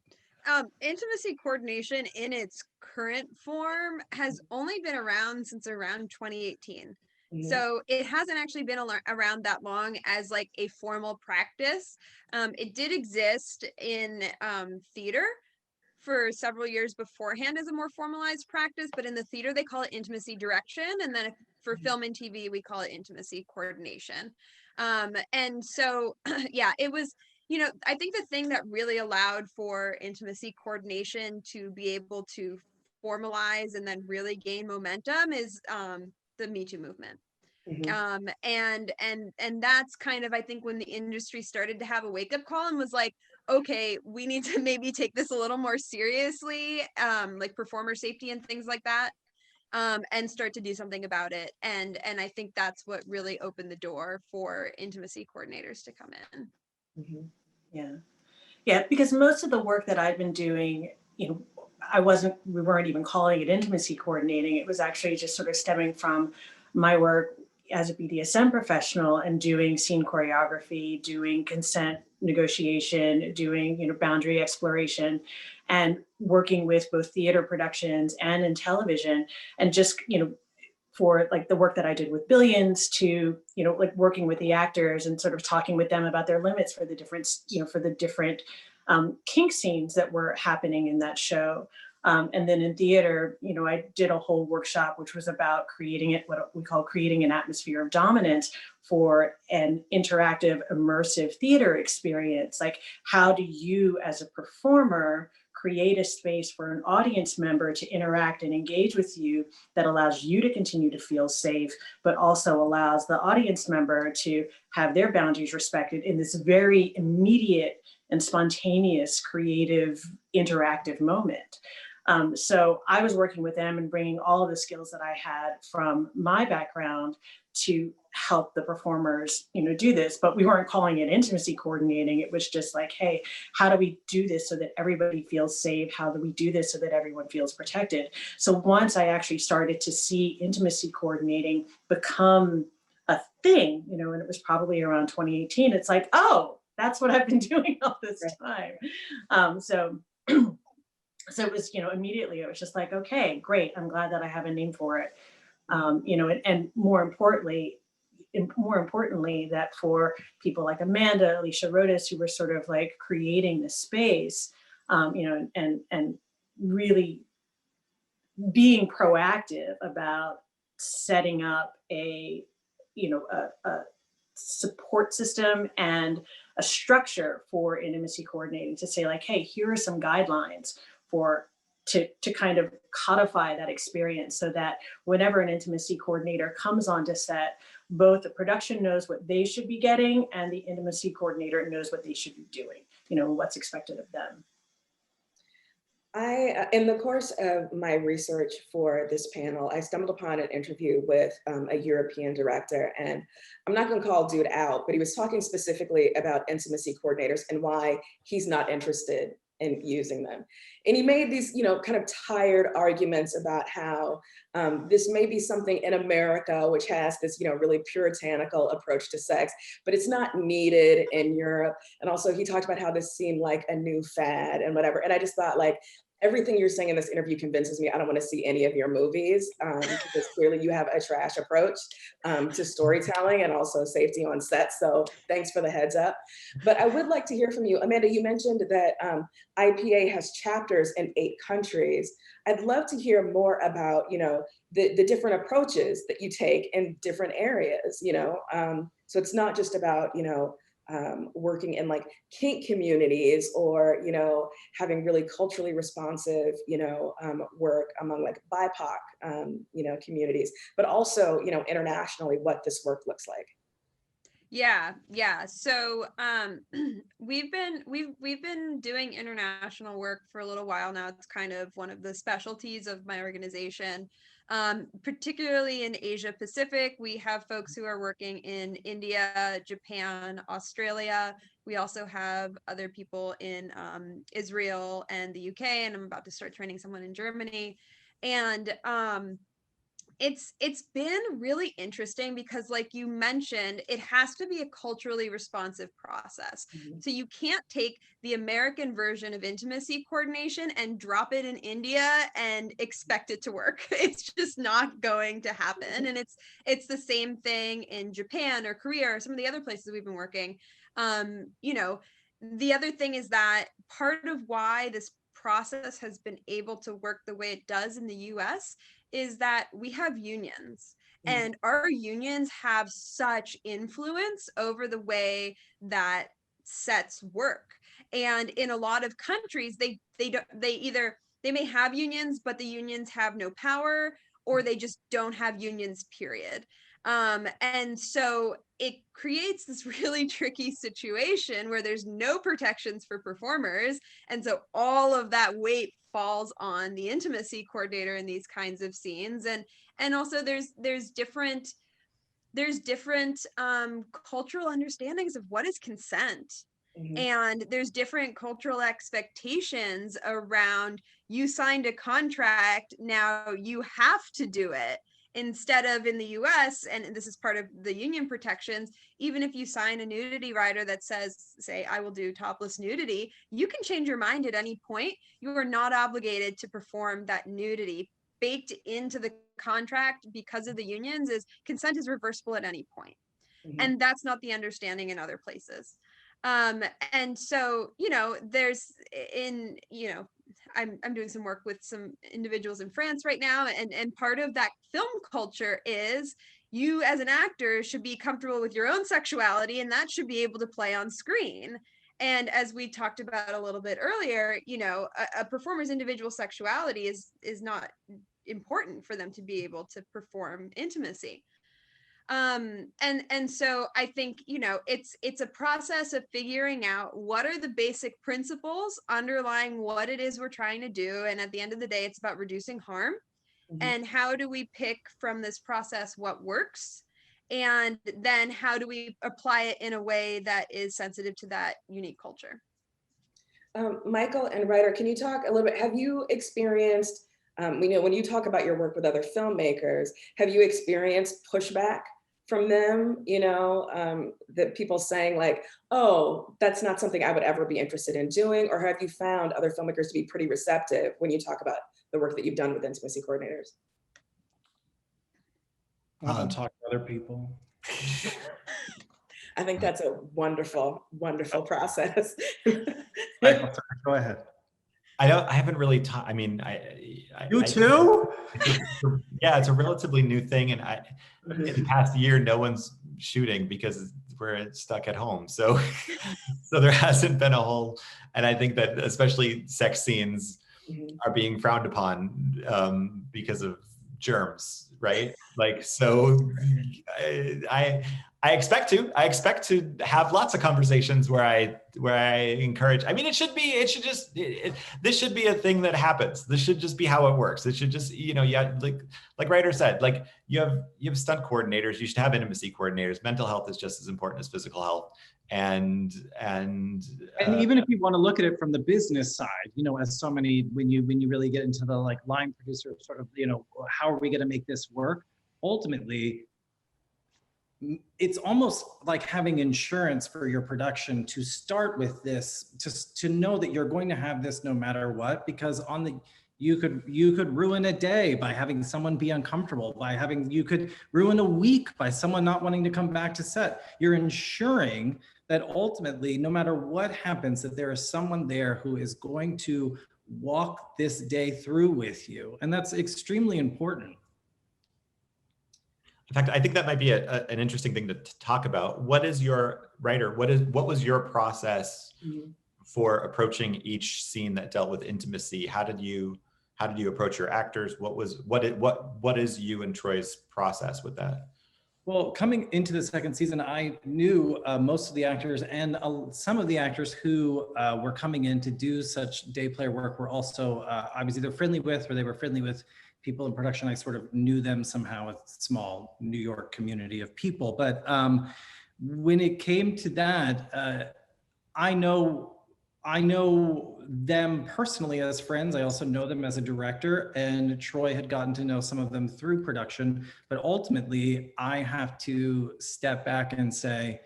Intimacy coordination in its current form has only been around since around 2018. Mm-hmm. So it hasn't actually been around that long as like a formal practice. It did exist in theater for several years beforehand as a more formalized practice, but in the theater they call it intimacy direction, and then for film and TV we call it intimacy coordination. And so yeah, it was, I think the thing that really allowed for intimacy coordination to be able to formalize and then really gain momentum is the Me Too movement. Mm-hmm. And that's kind of, I think, when the industry started to have a wake-up call and was like, okay, we need to maybe take this a little more seriously, like performer safety and things like that, and start to do something about it. And I think that's what really opened the door for intimacy coordinators to come in. Mm-hmm. Yeah, because most of the work that I've been doing, we weren't even calling it intimacy coordinating. It was actually just sort of stemming from my work as a BDSM professional and doing scene choreography, doing consent negotiation, doing, boundary exploration, and working with both theater productions and in television, and just, for like the work that I did with Billions to, like working with the actors and sort of talking with them about their limits for the different, kink scenes that were happening in that show. And then in theater, I did a whole workshop, which was about what we call creating an atmosphere of dominance for an interactive, immersive theater experience. Like, how do you as a performer create a space for an audience member to interact and engage with you that allows you to continue to feel safe, but also allows the audience member to have their boundaries respected in this very immediate and spontaneous, creative, interactive moment. So I was working with them and bringing all of the skills that I had from my background to help the performers, do this. But we weren't calling it intimacy coordinating. It was just like, hey, how do we do this so that everybody feels safe? How do we do this so that everyone feels protected? So once I actually started to see intimacy coordinating become a thing, and it was probably around 2018, it's like, oh, that's what I've been doing all this time. So it was, immediately it was just like, okay, great. I'm glad that I have a name for it. And more importantly, that for people like Amanda, Alicia Rodas, who were sort of like creating the space, and really being proactive about setting up a support system and a structure for intimacy coordinating, to say like, hey, here are some guidelines to kind of codify that experience, so that whenever an intimacy coordinator comes onto set, both the production knows what they should be getting and the intimacy coordinator knows what they should be doing, what's expected of them. In the course of my research for this panel, I stumbled upon an interview with a European director, and I'm not going to call dude out, but he was talking specifically about intimacy coordinators and why he's not interested in using them. And he made these, kind of tired arguments about how this may be something in America, which has this, really puritanical approach to sex, but it's not needed in Europe. And also he talked about how this seemed like a new fad and whatever. And I just thought, like, everything you're saying in this interview convinces me I don't want to see any of your movies, because clearly you have a trash approach to storytelling and also safety on set. So thanks for the heads up. But I would like to hear from you. Amanda, you mentioned that IPA has chapters in 8 countries. I'd love to hear more about, the different approaches that you take in different areas, so it's not just about, working in like kink communities or, having really culturally responsive, work among like BIPOC, communities, but also, internationally, what this work looks like. Yeah. So we've been doing international work for a little while now. It's kind of one of the specialties of my organization. Particularly in Asia Pacific, we have folks who are working in India, Japan, Australia. We also have other people in Israel and the UK, and I'm about to start training someone in Germany. And it's been really interesting because, like you mentioned, it has to be a culturally responsive process. Mm-hmm. So you can't take the American version of intimacy coordination and drop it in India and expect it to work. It's just not going to happen. And it's the same thing in Japan or Korea or some of the other places we've been working. The other thing is that part of why this process has been able to work the way it does in the US is that we have unions, and our unions have such influence over the way that sets work. And in a lot of countries, they may have unions, but the unions have no power, or they just don't have unions, period. And so it creates this really tricky situation where there's no protections for performers. And so all of that weight falls on the intimacy coordinator in these kinds of scenes. And also there's different cultural understandings of what is consent. Mm-hmm. And there's different cultural expectations around, you signed a contract, now you have to do it. Instead of in the US, and this is part of the union protections, even if you sign a nudity rider that says, say, I will do topless nudity, you can change your mind at any point. You are not obligated to perform that nudity. Baked into the contract because of the unions is consent is reversible at any point. Mm-hmm. And that's not the understanding in other places. And so, there's in, I'm doing some work with some individuals in France right now, and part of that film culture is you as an actor should be comfortable with your own sexuality, and that should be able to play on screen. And as we talked about a little bit earlier, you know, a performer's individual sexuality is not important for them to be able to perform intimacy. And so I think, you know, it's a process of figuring out what are the basic principles underlying what it is we're trying to do. And at the end of the day, it's about reducing harm. And how do we pick from this process what works? And then how do we apply it in a way that is sensitive to that unique culture? Michael and Ryder, can you talk a little bit? Have you experienced, we know when you talk about your work with other filmmakers, have you experienced pushback from them? You know, that people saying like, oh, that's not something I would ever be interested in doing? Or have you found other filmmakers to be pretty receptive when you talk about the work that you've done with intimacy coordinators? I don't talk to other people. I think that's a wonderful, wonderful process. Michael, sorry, go ahead. I haven't really I mean, You too? Yeah, it's a relatively new thing. And in the past year, no one's shooting because we're stuck at home. So, so there hasn't been a whole, and I think that especially sex scenes are being frowned upon because of germs, right? Like, so I expect to have lots of conversations where I encourage. I mean, this should be a thing that happens. This should just be how it works. It should just, you know, yeah, like Ryder said, like you have stunt coordinators, you should have intimacy coordinators. Mental health is just as important as physical health. And even if you want to look at it from the business side, you know, as so many, when you really get into the like line producer sort of, you know, how are we going to make this work? Ultimately, it's almost like having insurance for your production to start with this, to know that you're going to have this no matter what, because you could ruin a day by having someone be uncomfortable, you could ruin a week by someone not wanting to come back to set. You're ensuring that ultimately, no matter what happens, that there is someone there who is going to walk this day through with you. And that's extremely important. In fact, I think that might be an interesting thing to talk about. What was your process for approaching each scene that dealt with intimacy? How did you approach your actors? What is you and Troy's process with that? Well, coming into the second season, I knew most of the actors, and some of the actors who were coming in to do such day player work were also I was either friendly with, or they were friendly with people in production. I sort of knew them somehow, a small New York community of people. But when it came to that, I know them personally as friends. I also know them as a director, and Troy had gotten to know some of them through production. But ultimately, I have to step back and say,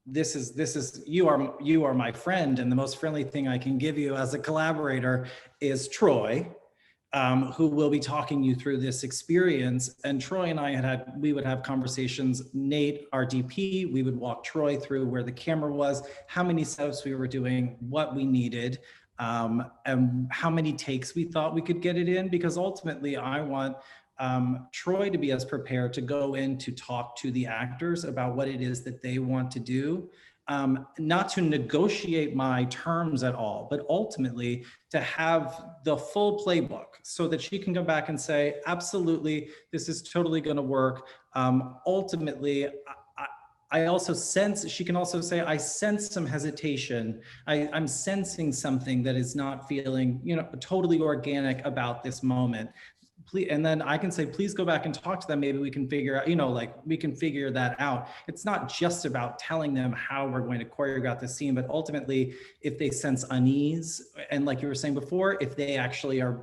this is you are my friend, and the most friendly thing I can give you as a collaborator is Troy, who will be talking you through this experience. And Troy and I we would have conversations. Nate, our DP, we would walk Troy through where the camera was, how many setups we were doing, what we needed, and how many takes we thought we could get it in, because ultimately I want Troy to be as prepared to go in to talk to the actors about what it is that they want to do. Not to negotiate my terms at all, but ultimately to have the full playbook so that she can go back and say, absolutely, this is totally going to work. Ultimately, I also sense, she can also say, I sense some hesitation. I'm sensing something that is not feeling, you know, totally organic about this moment. Please, and then I can say, please go back and talk to them. Maybe we can figure out, you know, like we can figure that out. It's not just about telling them how we're going to choreograph the scene, but ultimately, if they sense unease, and like you were saying before, if they actually are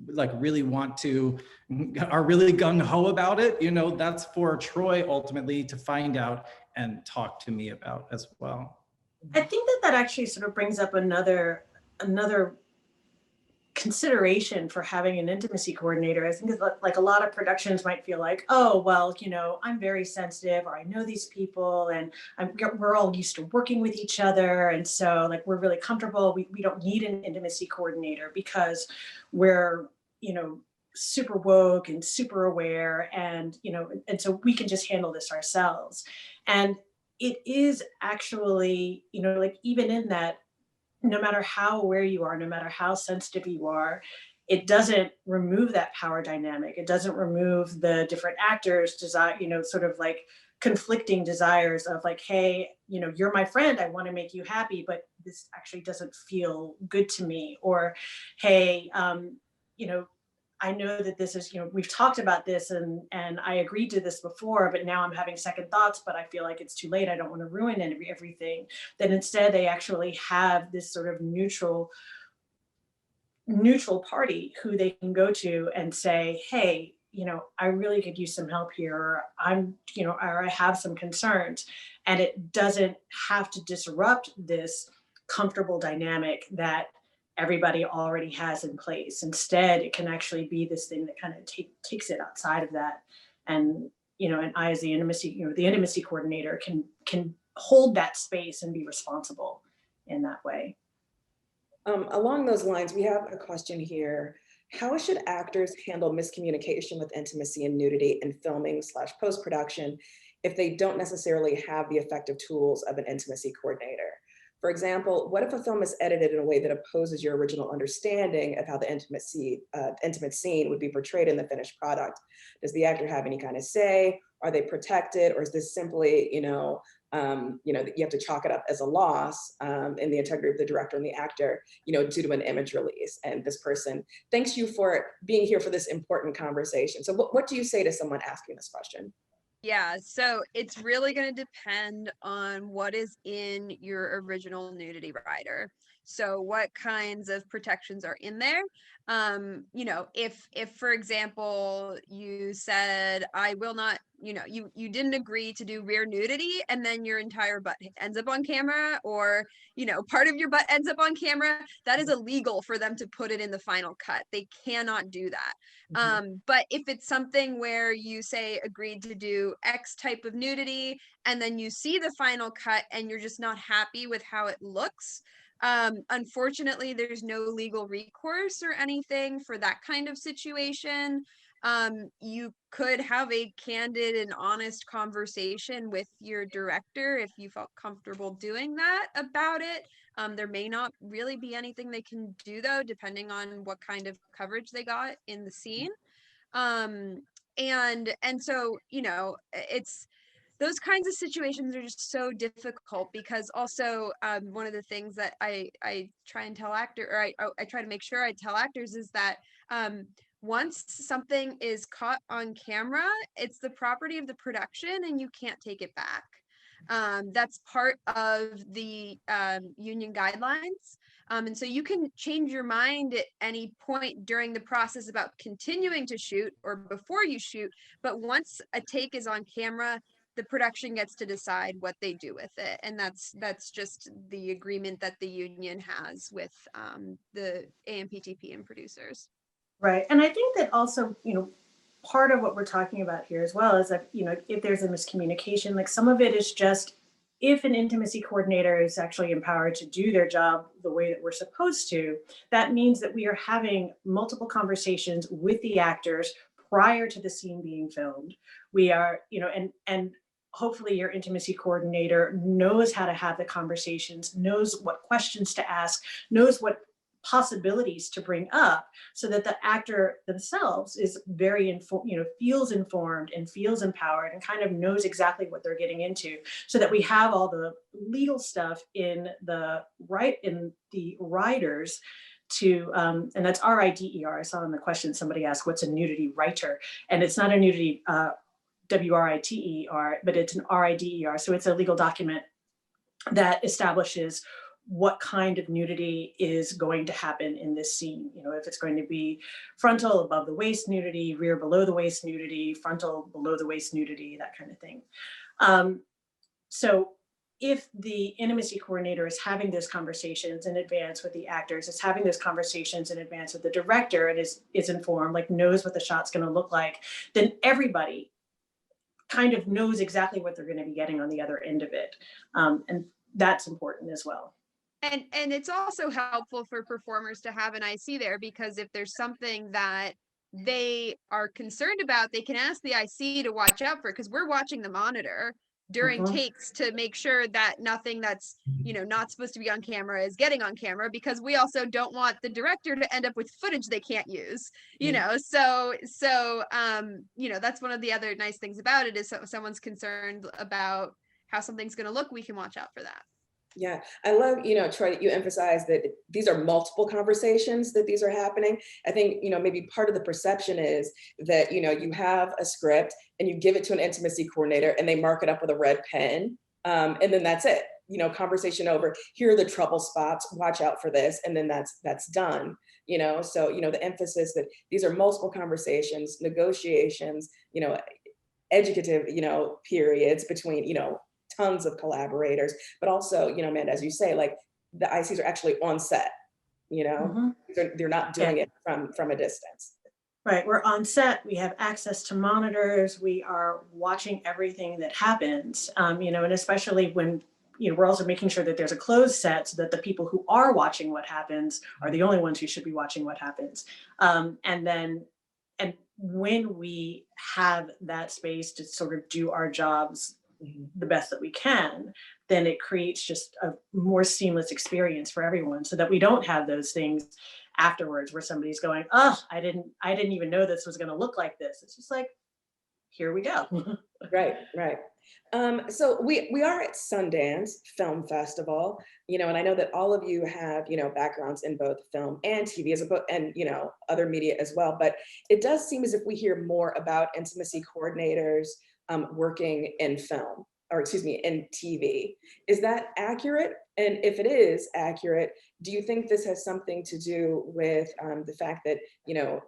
like really are really gung-ho about it, you know, that's for Troy ultimately to find out and talk to me about as well. I think that actually sort of brings up another consideration for having an intimacy coordinator. I think it's like a lot of productions might feel like, oh, well, you know, I'm very sensitive, or I know these people, and we're all used to working with each other. And so like, we're really comfortable. We don't need an intimacy coordinator because we're, you know, super woke and super aware, and, you know, and so we can just handle this ourselves. And it is actually, you know, like even in that, no matter how aware you are, no matter how sensitive you are, it doesn't remove that power dynamic. It doesn't remove the different actors' desire, you know, sort of like conflicting desires of like, hey, you know, you're my friend, I want to make you happy, but this actually doesn't feel good to me. Or, hey, you know, I know that this is, you know, we've talked about this and I agreed to this before, but now I'm having second thoughts, but I feel like it's too late. I don't want to ruin everything. Then instead they actually have this sort of neutral party who they can go to and say, hey, you know, I really could use some help here, or I'm, you know, or I have some concerns. And it doesn't have to disrupt this comfortable dynamic that everybody already has in place. Instead, it can actually be this thing that kind of takes it outside of that. And, you know, and I, as the intimacy, you know, the intimacy coordinator can hold that space and be responsible in that way. Along those lines, we have a question here. How should actors handle miscommunication with intimacy and nudity in filming / post-production if they don't necessarily have the effective tools of an intimacy coordinator? For example, what if a film is edited in a way that opposes your original understanding of how the intimate scene would be portrayed in the finished product? Does the actor have any kind of say? Are they protected? Or is this simply, you know, you have to chalk it up as a loss in the integrity of the director and the actor, you know, due to an image release? And this person thanks you for being here for this important conversation. So what do you say to someone asking this question? Yeah, so it's really going to depend on what is in your original nudity rider. So what kinds of protections are in there? You know, if for example, you said, I will not, you know, you didn't agree to do rear nudity, and then your entire butt ends up on camera, or, you know, part of your butt ends up on camera, that is illegal for them to put it in the final cut. They cannot do that. But if it's something where you say agreed to do X type of nudity, and then you see the final cut and you're just not happy with how it looks, unfortunately, there's no legal recourse or anything for that kind of situation. You could have a candid and honest conversation with your director if you felt comfortable doing that about it. There may not really be anything they can do, though, depending on what kind of coverage they got in the scene. And so, you know, it's those kinds of situations are just so difficult, because also one of the things that I try and tell actor, or I try to make sure I tell actors, is that once something is caught on camera, it's the property of the production and you can't take it back. That's part of the union guidelines. And so you can change your mind at any point during the process about continuing to shoot or before you shoot. But once a take is on camera, the production gets to decide what they do with it. And that's just the agreement that the union has with the AMPTP and producers. Right. And I think that also, you know, part of what we're talking about here as well is that, you know, if there's a miscommunication, like some of it is just, if an intimacy coordinator is actually empowered to do their job the way that we're supposed to, that means that we are having multiple conversations with the actors prior to the scene being filmed. We are, you know, and hopefully your intimacy coordinator knows how to have the conversations, knows what questions to ask, knows what possibilities to bring up, so that the actor themselves is very informed, you know, feels informed and feels empowered and kind of knows exactly what they're getting into, so that we have all the legal stuff in the writers to, and that's RIDER. I saw in the question somebody asked, what's a nudity writer? And it's not a nudity WRITER, but it's an RIDER. So it's a legal document that establishes what kind of nudity is going to happen in this scene. You know, if it's going to be frontal above the waist nudity, rear below the waist nudity, frontal below the waist nudity, that kind of thing. So if the intimacy coordinator is having those conversations in advance with the actors, is having those conversations in advance with the director, and is informed, like knows what the shot's going to look like, then everybody kind of knows exactly what they're going to be getting on the other end of it. And that's important as well. And it's also helpful for performers to have an IC there, because if there's something that they are concerned about, they can ask the IC to watch out for, because we're watching the monitor during takes to make sure that nothing that's, you know, not supposed to be on camera is getting on camera, because we also don't want the director to end up with footage they can't use, you know. So you know, that's one of the other nice things about it, is if someone's concerned about how something's going to look, we can watch out for that. Yeah, I love, you know, Troy, that you emphasize that these are multiple conversations that these are happening. I think, you know, maybe part of the perception is that, you know, you have a script and you give it to an intimacy coordinator and they mark it up with a red pen. And then that's it, you know, conversation over, here are the trouble spots, watch out for this. And then that's done, you know? So, you know, the emphasis that these are multiple conversations, negotiations, you know, educative, you know, periods between, you know, tons of collaborators, but also, you know, Amanda, as you say, like the ICs are actually on set, you know, they're not doing it from a distance. Right, we're on set, we have access to monitors, we are watching everything that happens, you know, and especially when, you know, we're also making sure that there's a closed set so that the people who are watching what happens are the only ones who should be watching what happens. And when we have that space to sort of do our jobs the best that we can, then it creates just a more seamless experience for everyone, so that we don't have those things afterwards where somebody's going, oh, I didn't even know this was going to look like this. It's just like, here we go. Right. So we are at Sundance Film Festival, you know, and I know that all of you have, you know, backgrounds in both film and TV and, you know, other media as well. But it does seem as if we hear more about intimacy coordinators working in film, or excuse me, in TV. Is that accurate? And if it is accurate, do you think this has something to do with the fact that, you know,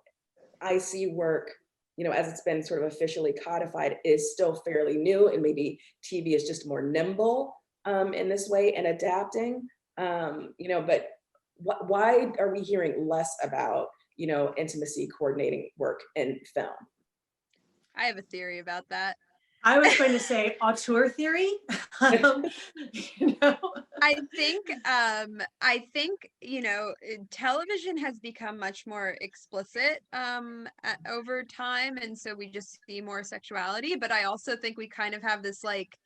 IC work, you know, as it's been sort of officially codified, is still fairly new, and maybe TV is just more nimble in this way and adapting, you know, but why are we hearing less about, you know, intimacy coordinating work in film? I have a theory about that. I was going to say auteur theory. You know? I think, you know, television has become much more explicit over time, and so we just see more sexuality. But I also think we kind of have this like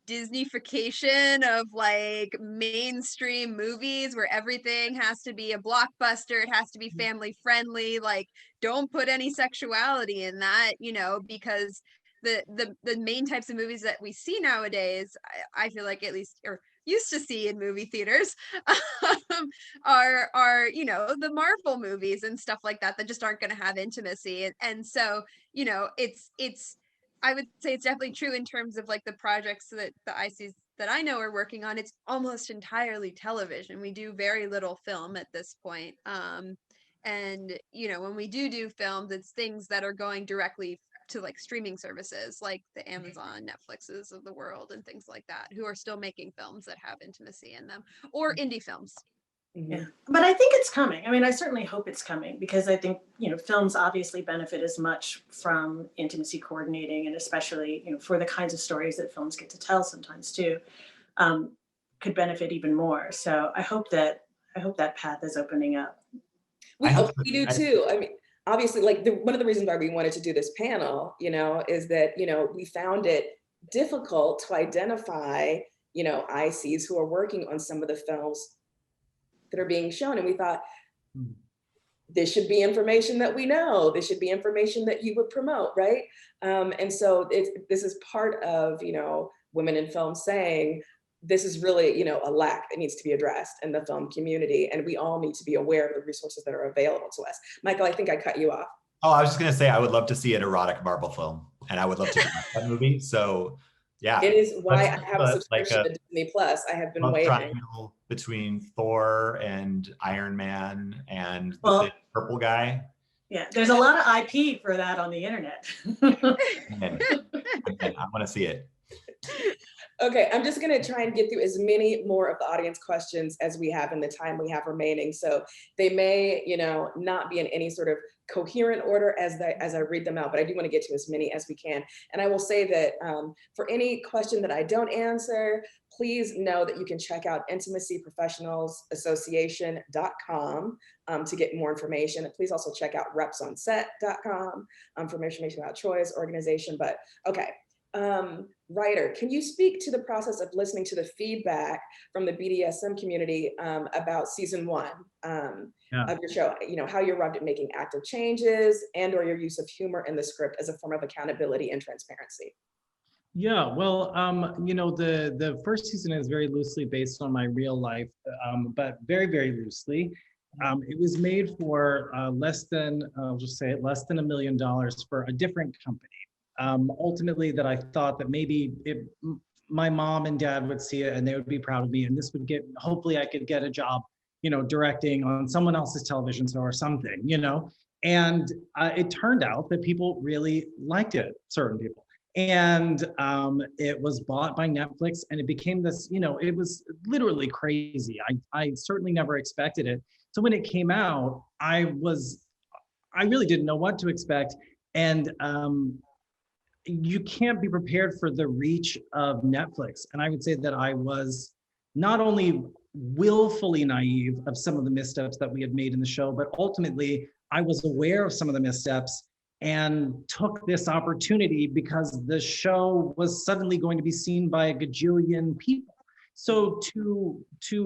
Disneyfication of like mainstream movies where everything has to be a blockbuster, it has to be family friendly, like don't put any sexuality in that, you know, because the main types of movies that we see nowadays, I feel like, at least, or used to see in movie theaters, are you know, the Marvel movies and stuff like that just aren't going to have intimacy, and so, you know, it's I would say it's definitely true in terms of like the projects that the ICs that I know are working on. It's almost entirely television. We do very little film at this point. And, you know, when we do films, it's things that are going directly to like streaming services, like the Amazon, Netflixes of the world and things like that, who are still making films that have intimacy in them, or indie films. Yeah, but I think it's coming. I mean, I certainly hope it's coming, because I think, you know, films obviously benefit as much from intimacy coordinating, and especially, you know, for the kinds of stories that films get to tell sometimes too, could benefit even more. So I hope that path is opening up. We do too. I mean, obviously, like one of the reasons why we wanted to do this panel, you know, is that, you know, we found it difficult to identify, you know, ICs who are working on some of the films that are being shown. And we thought, this should be information that we know. This should be information that you would promote, right? And so this is part of, you know, Women in Film saying, this is really, you know, a lack that needs to be addressed in the film community. And we all need to be aware of the resources that are available to us. Michael, I think I cut you off. Oh, I was just gonna say, I would love to see an erotic Marvel film, and I would love to direct that movie. So yeah. It is why I have a subscription to Disney Plus. I have been waiting. Triangle between Thor and Iron Man and the purple guy. Yeah, there's a lot of IP for that on the internet. I want to see it. Okay, I'm just gonna try and get through as many more of the audience questions as we have in the time we have remaining. So they may, not be in any sort of coherent order as I read them out, but I do want to get to as many as we can. And I will say that for any question that I don't answer, please know that you can check out intimacyprofessionalsassociation.com to get more information. And please also check out repsonset.com for information about Troy's organization. But okay. Ryder, can you speak to the process of listening to the feedback from the BDSM community about season 1 of your show? How you arrived at making active changes and or your use of humor in the script as a form of accountability and transparency. Yeah, well, the first season is very loosely based on my real life, but very, very loosely. It was made for less than $1 million for a different company. Ultimately, that I thought that maybe my mom and dad would see it and they would be proud of me, and this would hopefully I could get a job, directing on someone else's television show or something, and it turned out that people really liked it, certain people. And it was bought by Netflix and it became this, it was literally crazy. I certainly never expected it. So when it came out, I really didn't know what to expect. And you can't be prepared for the reach of Netflix. And I would say that I was not only willfully naive of some of the missteps that we had made in the show, but ultimately I was aware of some of the missteps and took this opportunity because the show was suddenly going to be seen by a gajillion people. So to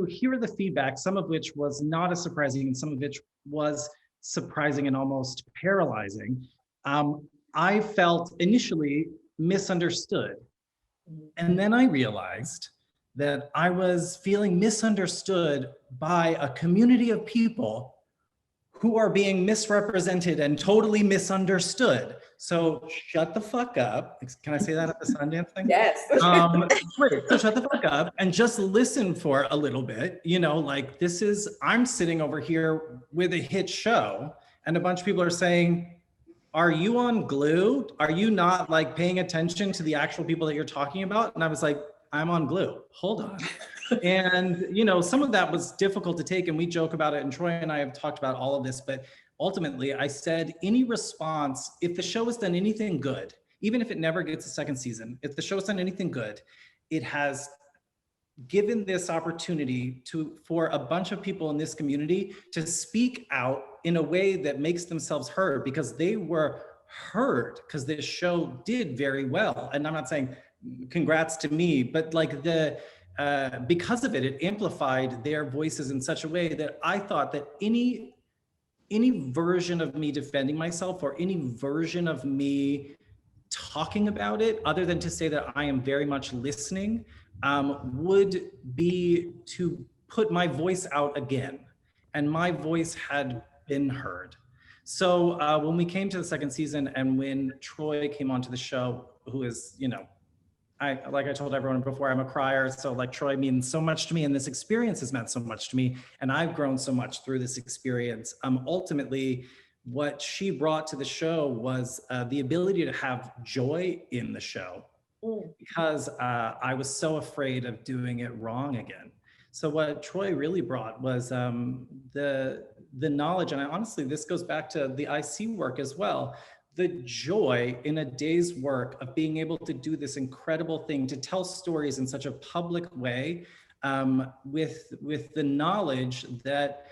hear the feedback, some of which was not as surprising and some of which was surprising and almost paralyzing, I felt initially misunderstood. And then I realized that I was feeling misunderstood by a community of people who are being misrepresented and totally misunderstood. So shut the fuck up. Can I say that at the Sundance thing? Yes. Great. So shut the fuck up and just listen for a little bit. I'm sitting over here with a hit show and a bunch of people are saying, are you on glue? Are you not paying attention to the actual people that you're talking about? And I was like, I'm on glue. Hold on. And, some of that was difficult to take and we joke about it. And Troy and I have talked about all of this, but ultimately I said any response, if the show has done anything good, even if it never gets a second season, if the show has done anything good, it has given this opportunity for a bunch of people in this community to speak out in a way that makes themselves heard, because they were heard because this show did very well. And I'm not saying congrats to me, but because of it, it amplified their voices in such a way that I thought that any version of me defending myself or any version of me talking about it, other than to say that I am very much listening, would be to put my voice out again. And my voice had been heard. So when we came to the second season and when Troy came onto the show, who is, like I told everyone before, I'm a crier. So Troy means so much to me and this experience has meant so much to me. And I've grown so much through this experience. Ultimately, what she brought to the show was the ability to have joy in the show, because I was so afraid of doing it wrong again. So what Troy really brought was the knowledge, and honestly, this goes back to the IC work as well, the joy in a day's work of being able to do this incredible thing, to tell stories in such a public way, with the knowledge that,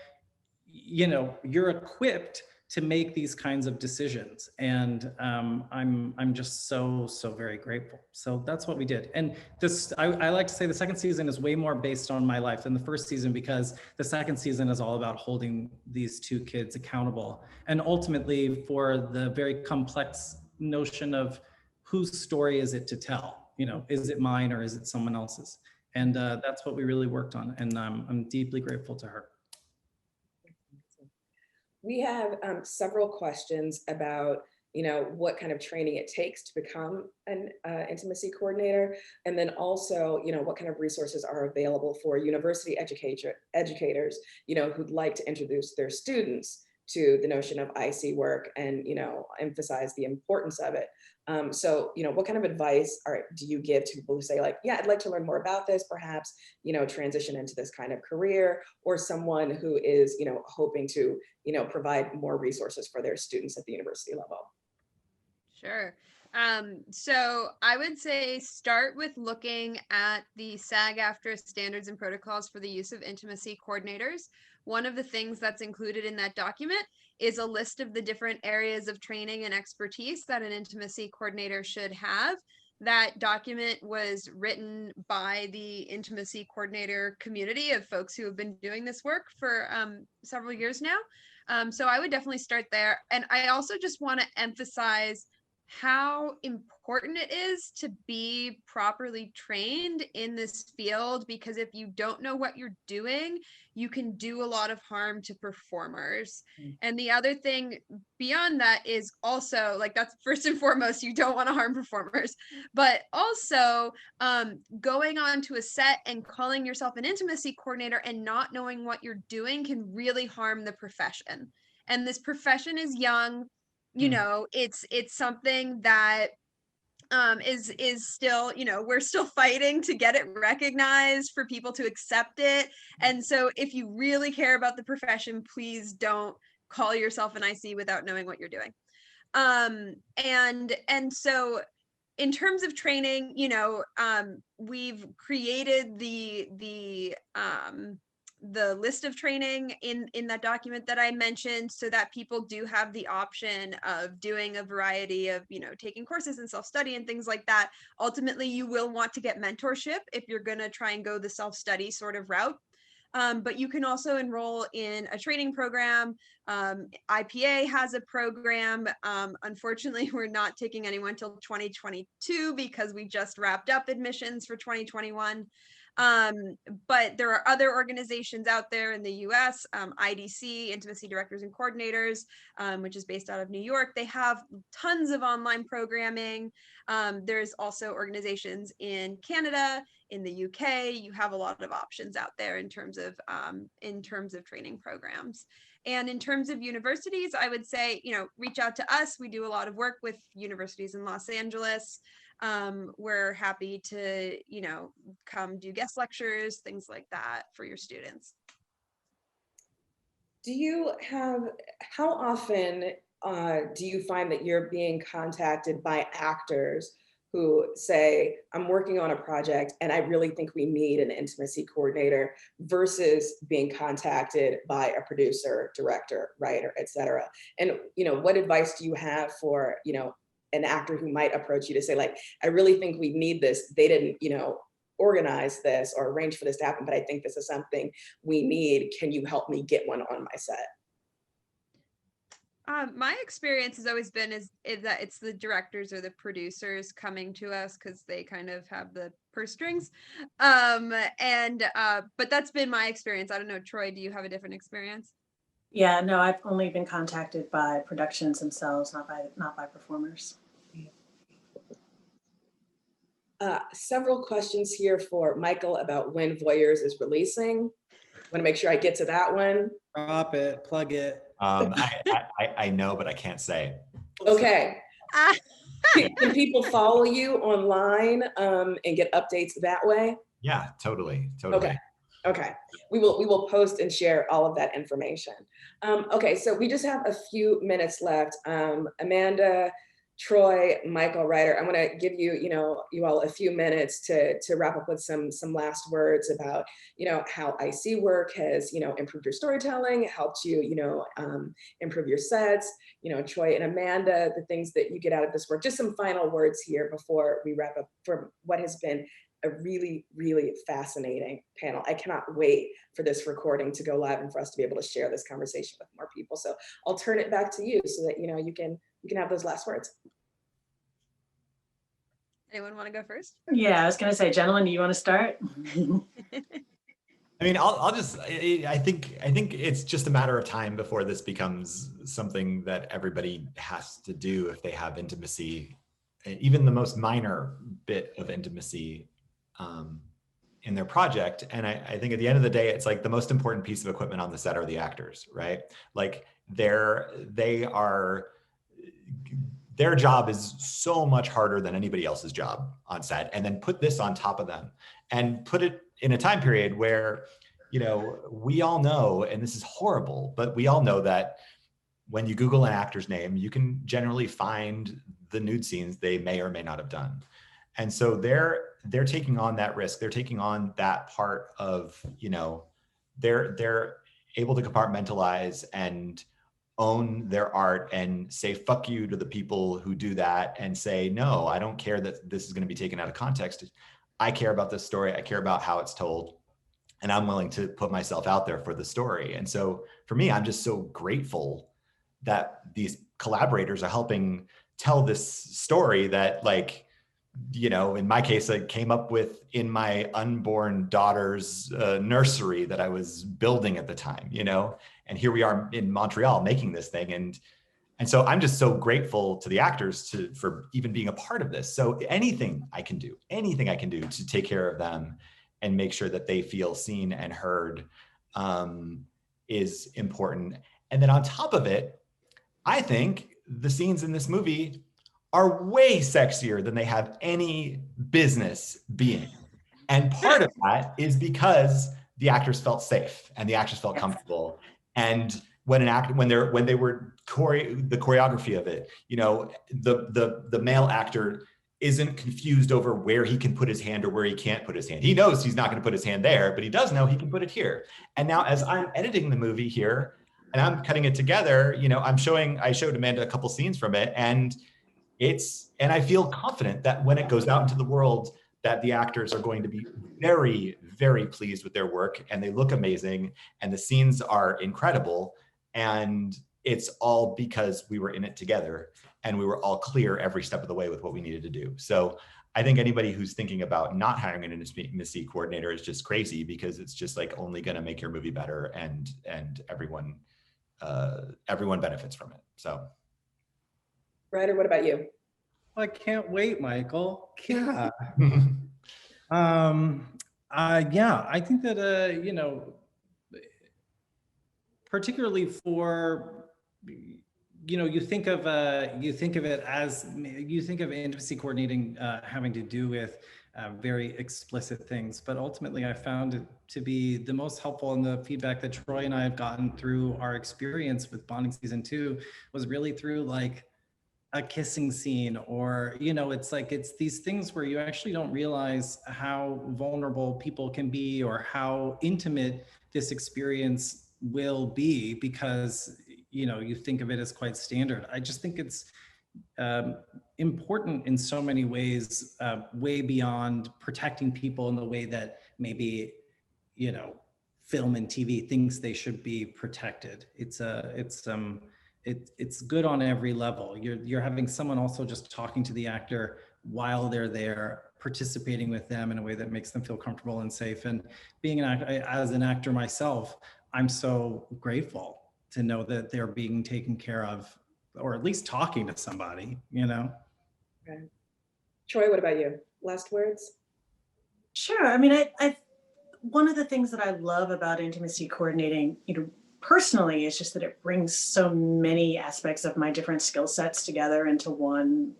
you're equipped to make these kinds of decisions. And I'm just so very grateful. So that's what we did. And this, I like to say the second season is way more based on my life than the first season, because the second season is all about holding these two kids accountable. And ultimately for the very complex notion of whose story is it to tell? Is it mine or is it someone else's? And that's what we really worked on. And I'm deeply grateful to her. We have several questions about, what kind of training it takes to become an intimacy coordinator, and then also, what kind of resources are available for university educators, who'd like to introduce their students to the notion of IC work and, emphasize the importance of it. So, what kind of advice do you give to people who say like, yeah, I'd like to learn more about this, perhaps, transition into this kind of career, or someone who is, hoping to, provide more resources for their students at the university level? Sure. So I would say start with looking at the SAG-AFTRA standards and protocols for the use of intimacy coordinators. One of the things that's included in that document is a list of the different areas of training and expertise that an intimacy coordinator should have. That document was written by the intimacy coordinator community of folks who have been doing this work for several years now. So I would definitely start there. And I also just want to emphasize how important it is to be properly trained in this field, because if you don't know what you're doing, you can do a lot of harm to performers. And the other thing beyond that is also, like, that's first and foremost, you don't want to harm performers, but also going on to a set and calling yourself an intimacy coordinator and not knowing what you're doing can really harm the profession. And this profession is young. It's something that is still, we're still fighting to get it recognized, for people to accept it. And so if you really care about the profession, please don't call yourself an IC without knowing what you're doing. And so in terms of training, we've created the list of training in that document that I mentioned, so that people do have the option of doing a variety of, taking courses and self-study and things like that. Ultimately, you will want to get mentorship if you're going to try and go the self-study sort of route. But you can also enroll in a training program. IPA has a program. Unfortunately, we're not taking anyone till 2022 because we just wrapped up admissions for 2021. But there are other organizations out there in the US, IDC, Intimacy Directors and Coordinators, which is based out of New York. They have tons of online programming. There's also organizations in Canada, in the UK. You have a lot of options out there in terms of training programs. And in terms of universities, I would say, reach out to us. We do a lot of work with universities in Los Angeles. We're happy to, come do guest lectures, things like that for your students. How often do you find that you're being contacted by actors who say, I'm working on a project and I really think we need an intimacy coordinator, versus being contacted by a producer, director, writer, et cetera? And, what advice do you have for, an actor who might approach you to say, like, I really think we need this. They didn't, organize this or arrange for this to happen, but I think this is something we need. Can you help me get one on my set? My experience has always been is that it's the directors or the producers coming to us because they kind of have the purse strings. But that's been my experience. I don't know, Troy, do you have a different experience? Yeah, no, I've only been contacted by productions themselves, not by performers. Several questions here for Michael about when Voyeurs is releasing. Want to make sure I get to that one. Drop it, plug it. I know, but I can't say. Okay. Can people follow you online and get updates that way? Yeah, totally. Okay. We will post and share all of that information. Okay, so we just have a few minutes left. Amanda, Troy, Michael, Ryder, I'm going to give you, you all a few minutes to wrap up with some last words about, how IC work has, improved your storytelling, helped you, improve your sets, Troy and Amanda, the things that you get out of this work. Just some final words here before we wrap up for what has been a really, really fascinating panel. I cannot wait for this recording to go live and for us to be able to share this conversation with more people. So I'll turn it back to you so that, you can have those last words. Anyone want to go first? Yeah, I was going to say, gentlemen, do you want to start? I mean, I'll just, I think it's just a matter of time before this becomes something that everybody has to do if they have intimacy, even the most minor bit of intimacy in their project. And I think at the end of the day, it's like the most important piece of equipment on the set are the actors, right? Like their job is so much harder than anybody else's job on set. And then put this on top of them and put it in a time period where, you know, we all know, and this is horrible, but we all know that when you Google an actor's name, you can generally find the nude scenes they may or may not have done. And so they're taking on that risk. They're taking on that part of, you know, they're able to compartmentalize and own their art and say fuck you to the people who do that and say, no, I don't care that this is going to be taken out of context. I care about this story. I care about how it's told. And I'm willing to put myself out there for the story. And so for me, I'm just so grateful that these collaborators are helping tell this story that, like, you know, in my case, I came up with in my unborn daughter's nursery that I was building at the time, you know, and here we are in Montreal making this thing. And so I'm just so grateful to the actors for even being a part of this. So anything I can do to take care of them and make sure that they feel seen and heard is important. And then on top of it, I think the scenes in this movie are way sexier than they have any business being. And part of that is because the actors felt safe and the actors felt comfortable. And when they were the choreography of it, you know, the male actor isn't confused over where he can put his hand or where he can't put his hand. He knows he's not going to put his hand there, but he does know he can put it here. And now as I'm editing the movie here and I'm cutting it together, you know, I showed Amanda a couple scenes from it, and I feel confident that when it goes out into the world, that the actors are going to be very, very pleased with their work, and they look amazing, and the scenes are incredible. And it's all because we were in it together and we were all clear every step of the way with what we needed to do. So I think anybody who's thinking about not hiring an intimacy coordinator is just crazy, because it's just like only going to make your movie better, and everyone benefits from it. So. Ryder, what about you? I can't wait, Michael. Yeah. I think that, you know, particularly for, you know, you think of intimacy coordinating having to do with very explicit things, but ultimately I found it to be the most helpful, and the feedback that Troy and I have gotten through our experience with Bonding Season 2 was really through like a kissing scene, or, you know, it's these things where you actually don't realize how vulnerable people can be or how intimate this experience will be, because, you know, you think of it as quite standard. I just think it's important in so many ways, way beyond protecting people in the way that maybe, you know, film and TV thinks they should be protected. It's good on every level. You're having someone also just talking to the actor while they're there, participating with them in a way that makes them feel comfortable and safe. And being as an actor myself, I'm so grateful to know that they're being taken care of, or at least talking to somebody, you know? Okay. Troy, what about you? Last words? Sure. I mean, I one of the things that I love about intimacy coordinating, you know, personally, is just that it brings so many aspects of my different skill sets together into one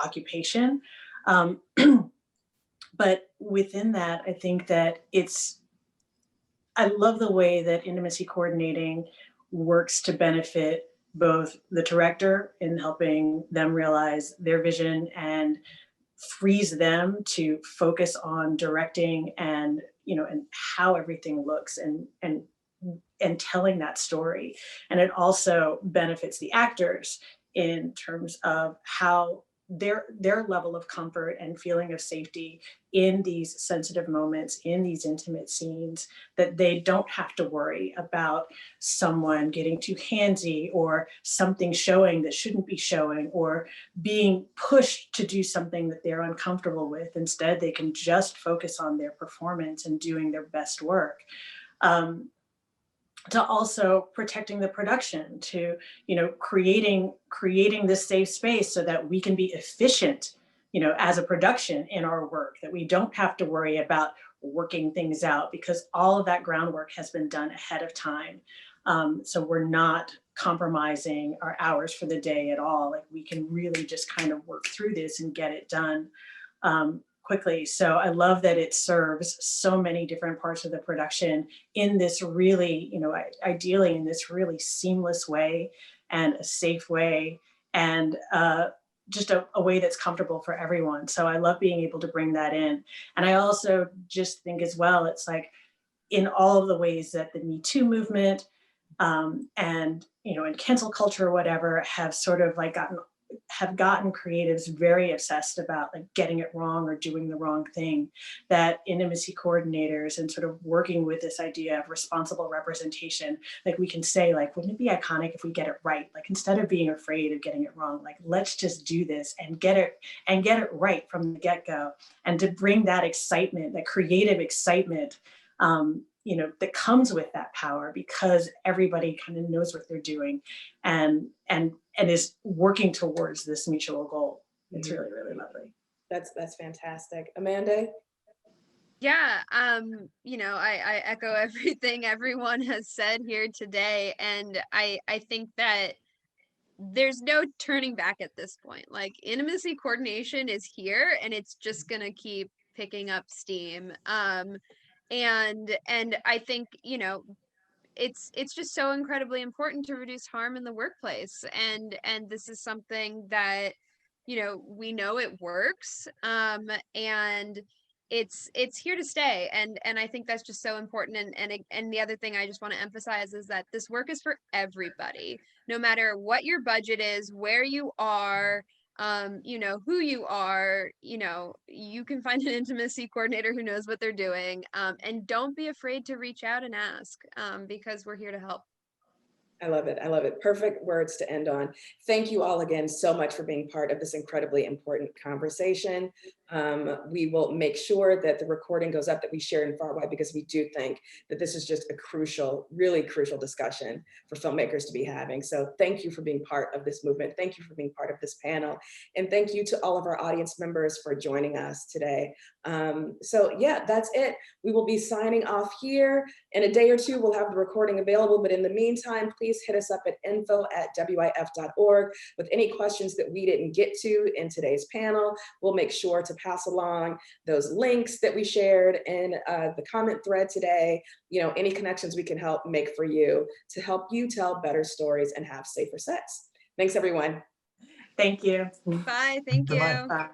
occupation. But within that, I think that I love the way that intimacy coordinating works to benefit both the director in helping them realize their vision and frees them to focus on directing and, you know, and how everything looks and telling that story. And it also benefits the actors in terms of how their level of comfort and feeling of safety in these sensitive moments, in these intimate scenes, that they don't have to worry about someone getting too handsy or something showing that shouldn't be showing, or being pushed to do something that they're uncomfortable with. Instead, they can just focus on their performance and doing their best work. To also protecting the production, to, you know, creating this safe space so that we can be efficient you know, as a production in our work, that we don't have to worry about working things out because all of that groundwork has been done ahead of time. So we're not compromising our hours for the day at all. Like we can really just kind of work through this and get it done quickly. So I love that it serves so many different parts of the production in this really, you know, ideally in this really seamless way and a safe way, and just a way that's comfortable for everyone. So I love being able to bring that in. And I also just think as well, it's like in all of the ways that the Me Too movement and, you know, and cancel culture or whatever have sort of like gotten creatives very obsessed about like getting it wrong or doing the wrong thing, that intimacy coordinators and sort of working with this idea of responsible representation, like we can say like, wouldn't it be iconic if we get it right? Like instead of being afraid of getting it wrong, like let's just do this and get it right from the get-go. And to bring that excitement, that creative excitement, you know, that comes with that power because everybody kind of knows what they're doing and is working towards this mutual goal. It's really, really lovely. That's fantastic. Amanda? Yeah, you know, I echo everything everyone has said here today. And I think that there's no turning back at this point. Like intimacy coordination is here and it's just gonna keep picking up steam. And I think, you know, it's just so incredibly important to reduce harm in the workplace. And this is something that, you know it works. And it's here to stay. And I think that's just so important. And the other thing I just want to emphasize is that this work is for everybody, no matter what your budget is, where you are, you know, who you are. You know, you can find an intimacy coordinator who knows what they're doing. And don't be afraid to reach out and ask, because we're here to help. I love it. I love it. Perfect words to end on. Thank you all again so much for being part of this incredibly important conversation. We will make sure that the recording goes up that we share in Far Wide, because we do think that this is just a crucial, really crucial discussion for filmmakers to be having. So thank you for being part of this movement. Thank you for being part of this panel. And thank you to all of our audience members for joining us today. So yeah, that's it. We will be signing off here. In a day or two, we'll have the recording available. But in the meantime, please hit us up at info@wif.org with any questions that we didn't get to in today's panel. We'll make sure to pass along those links that we shared in the comment thread today. You know, any connections we can help make for you to help you tell better stories and have safer sex. Thanks, everyone. Thank you. Bye. Thank you. Bye.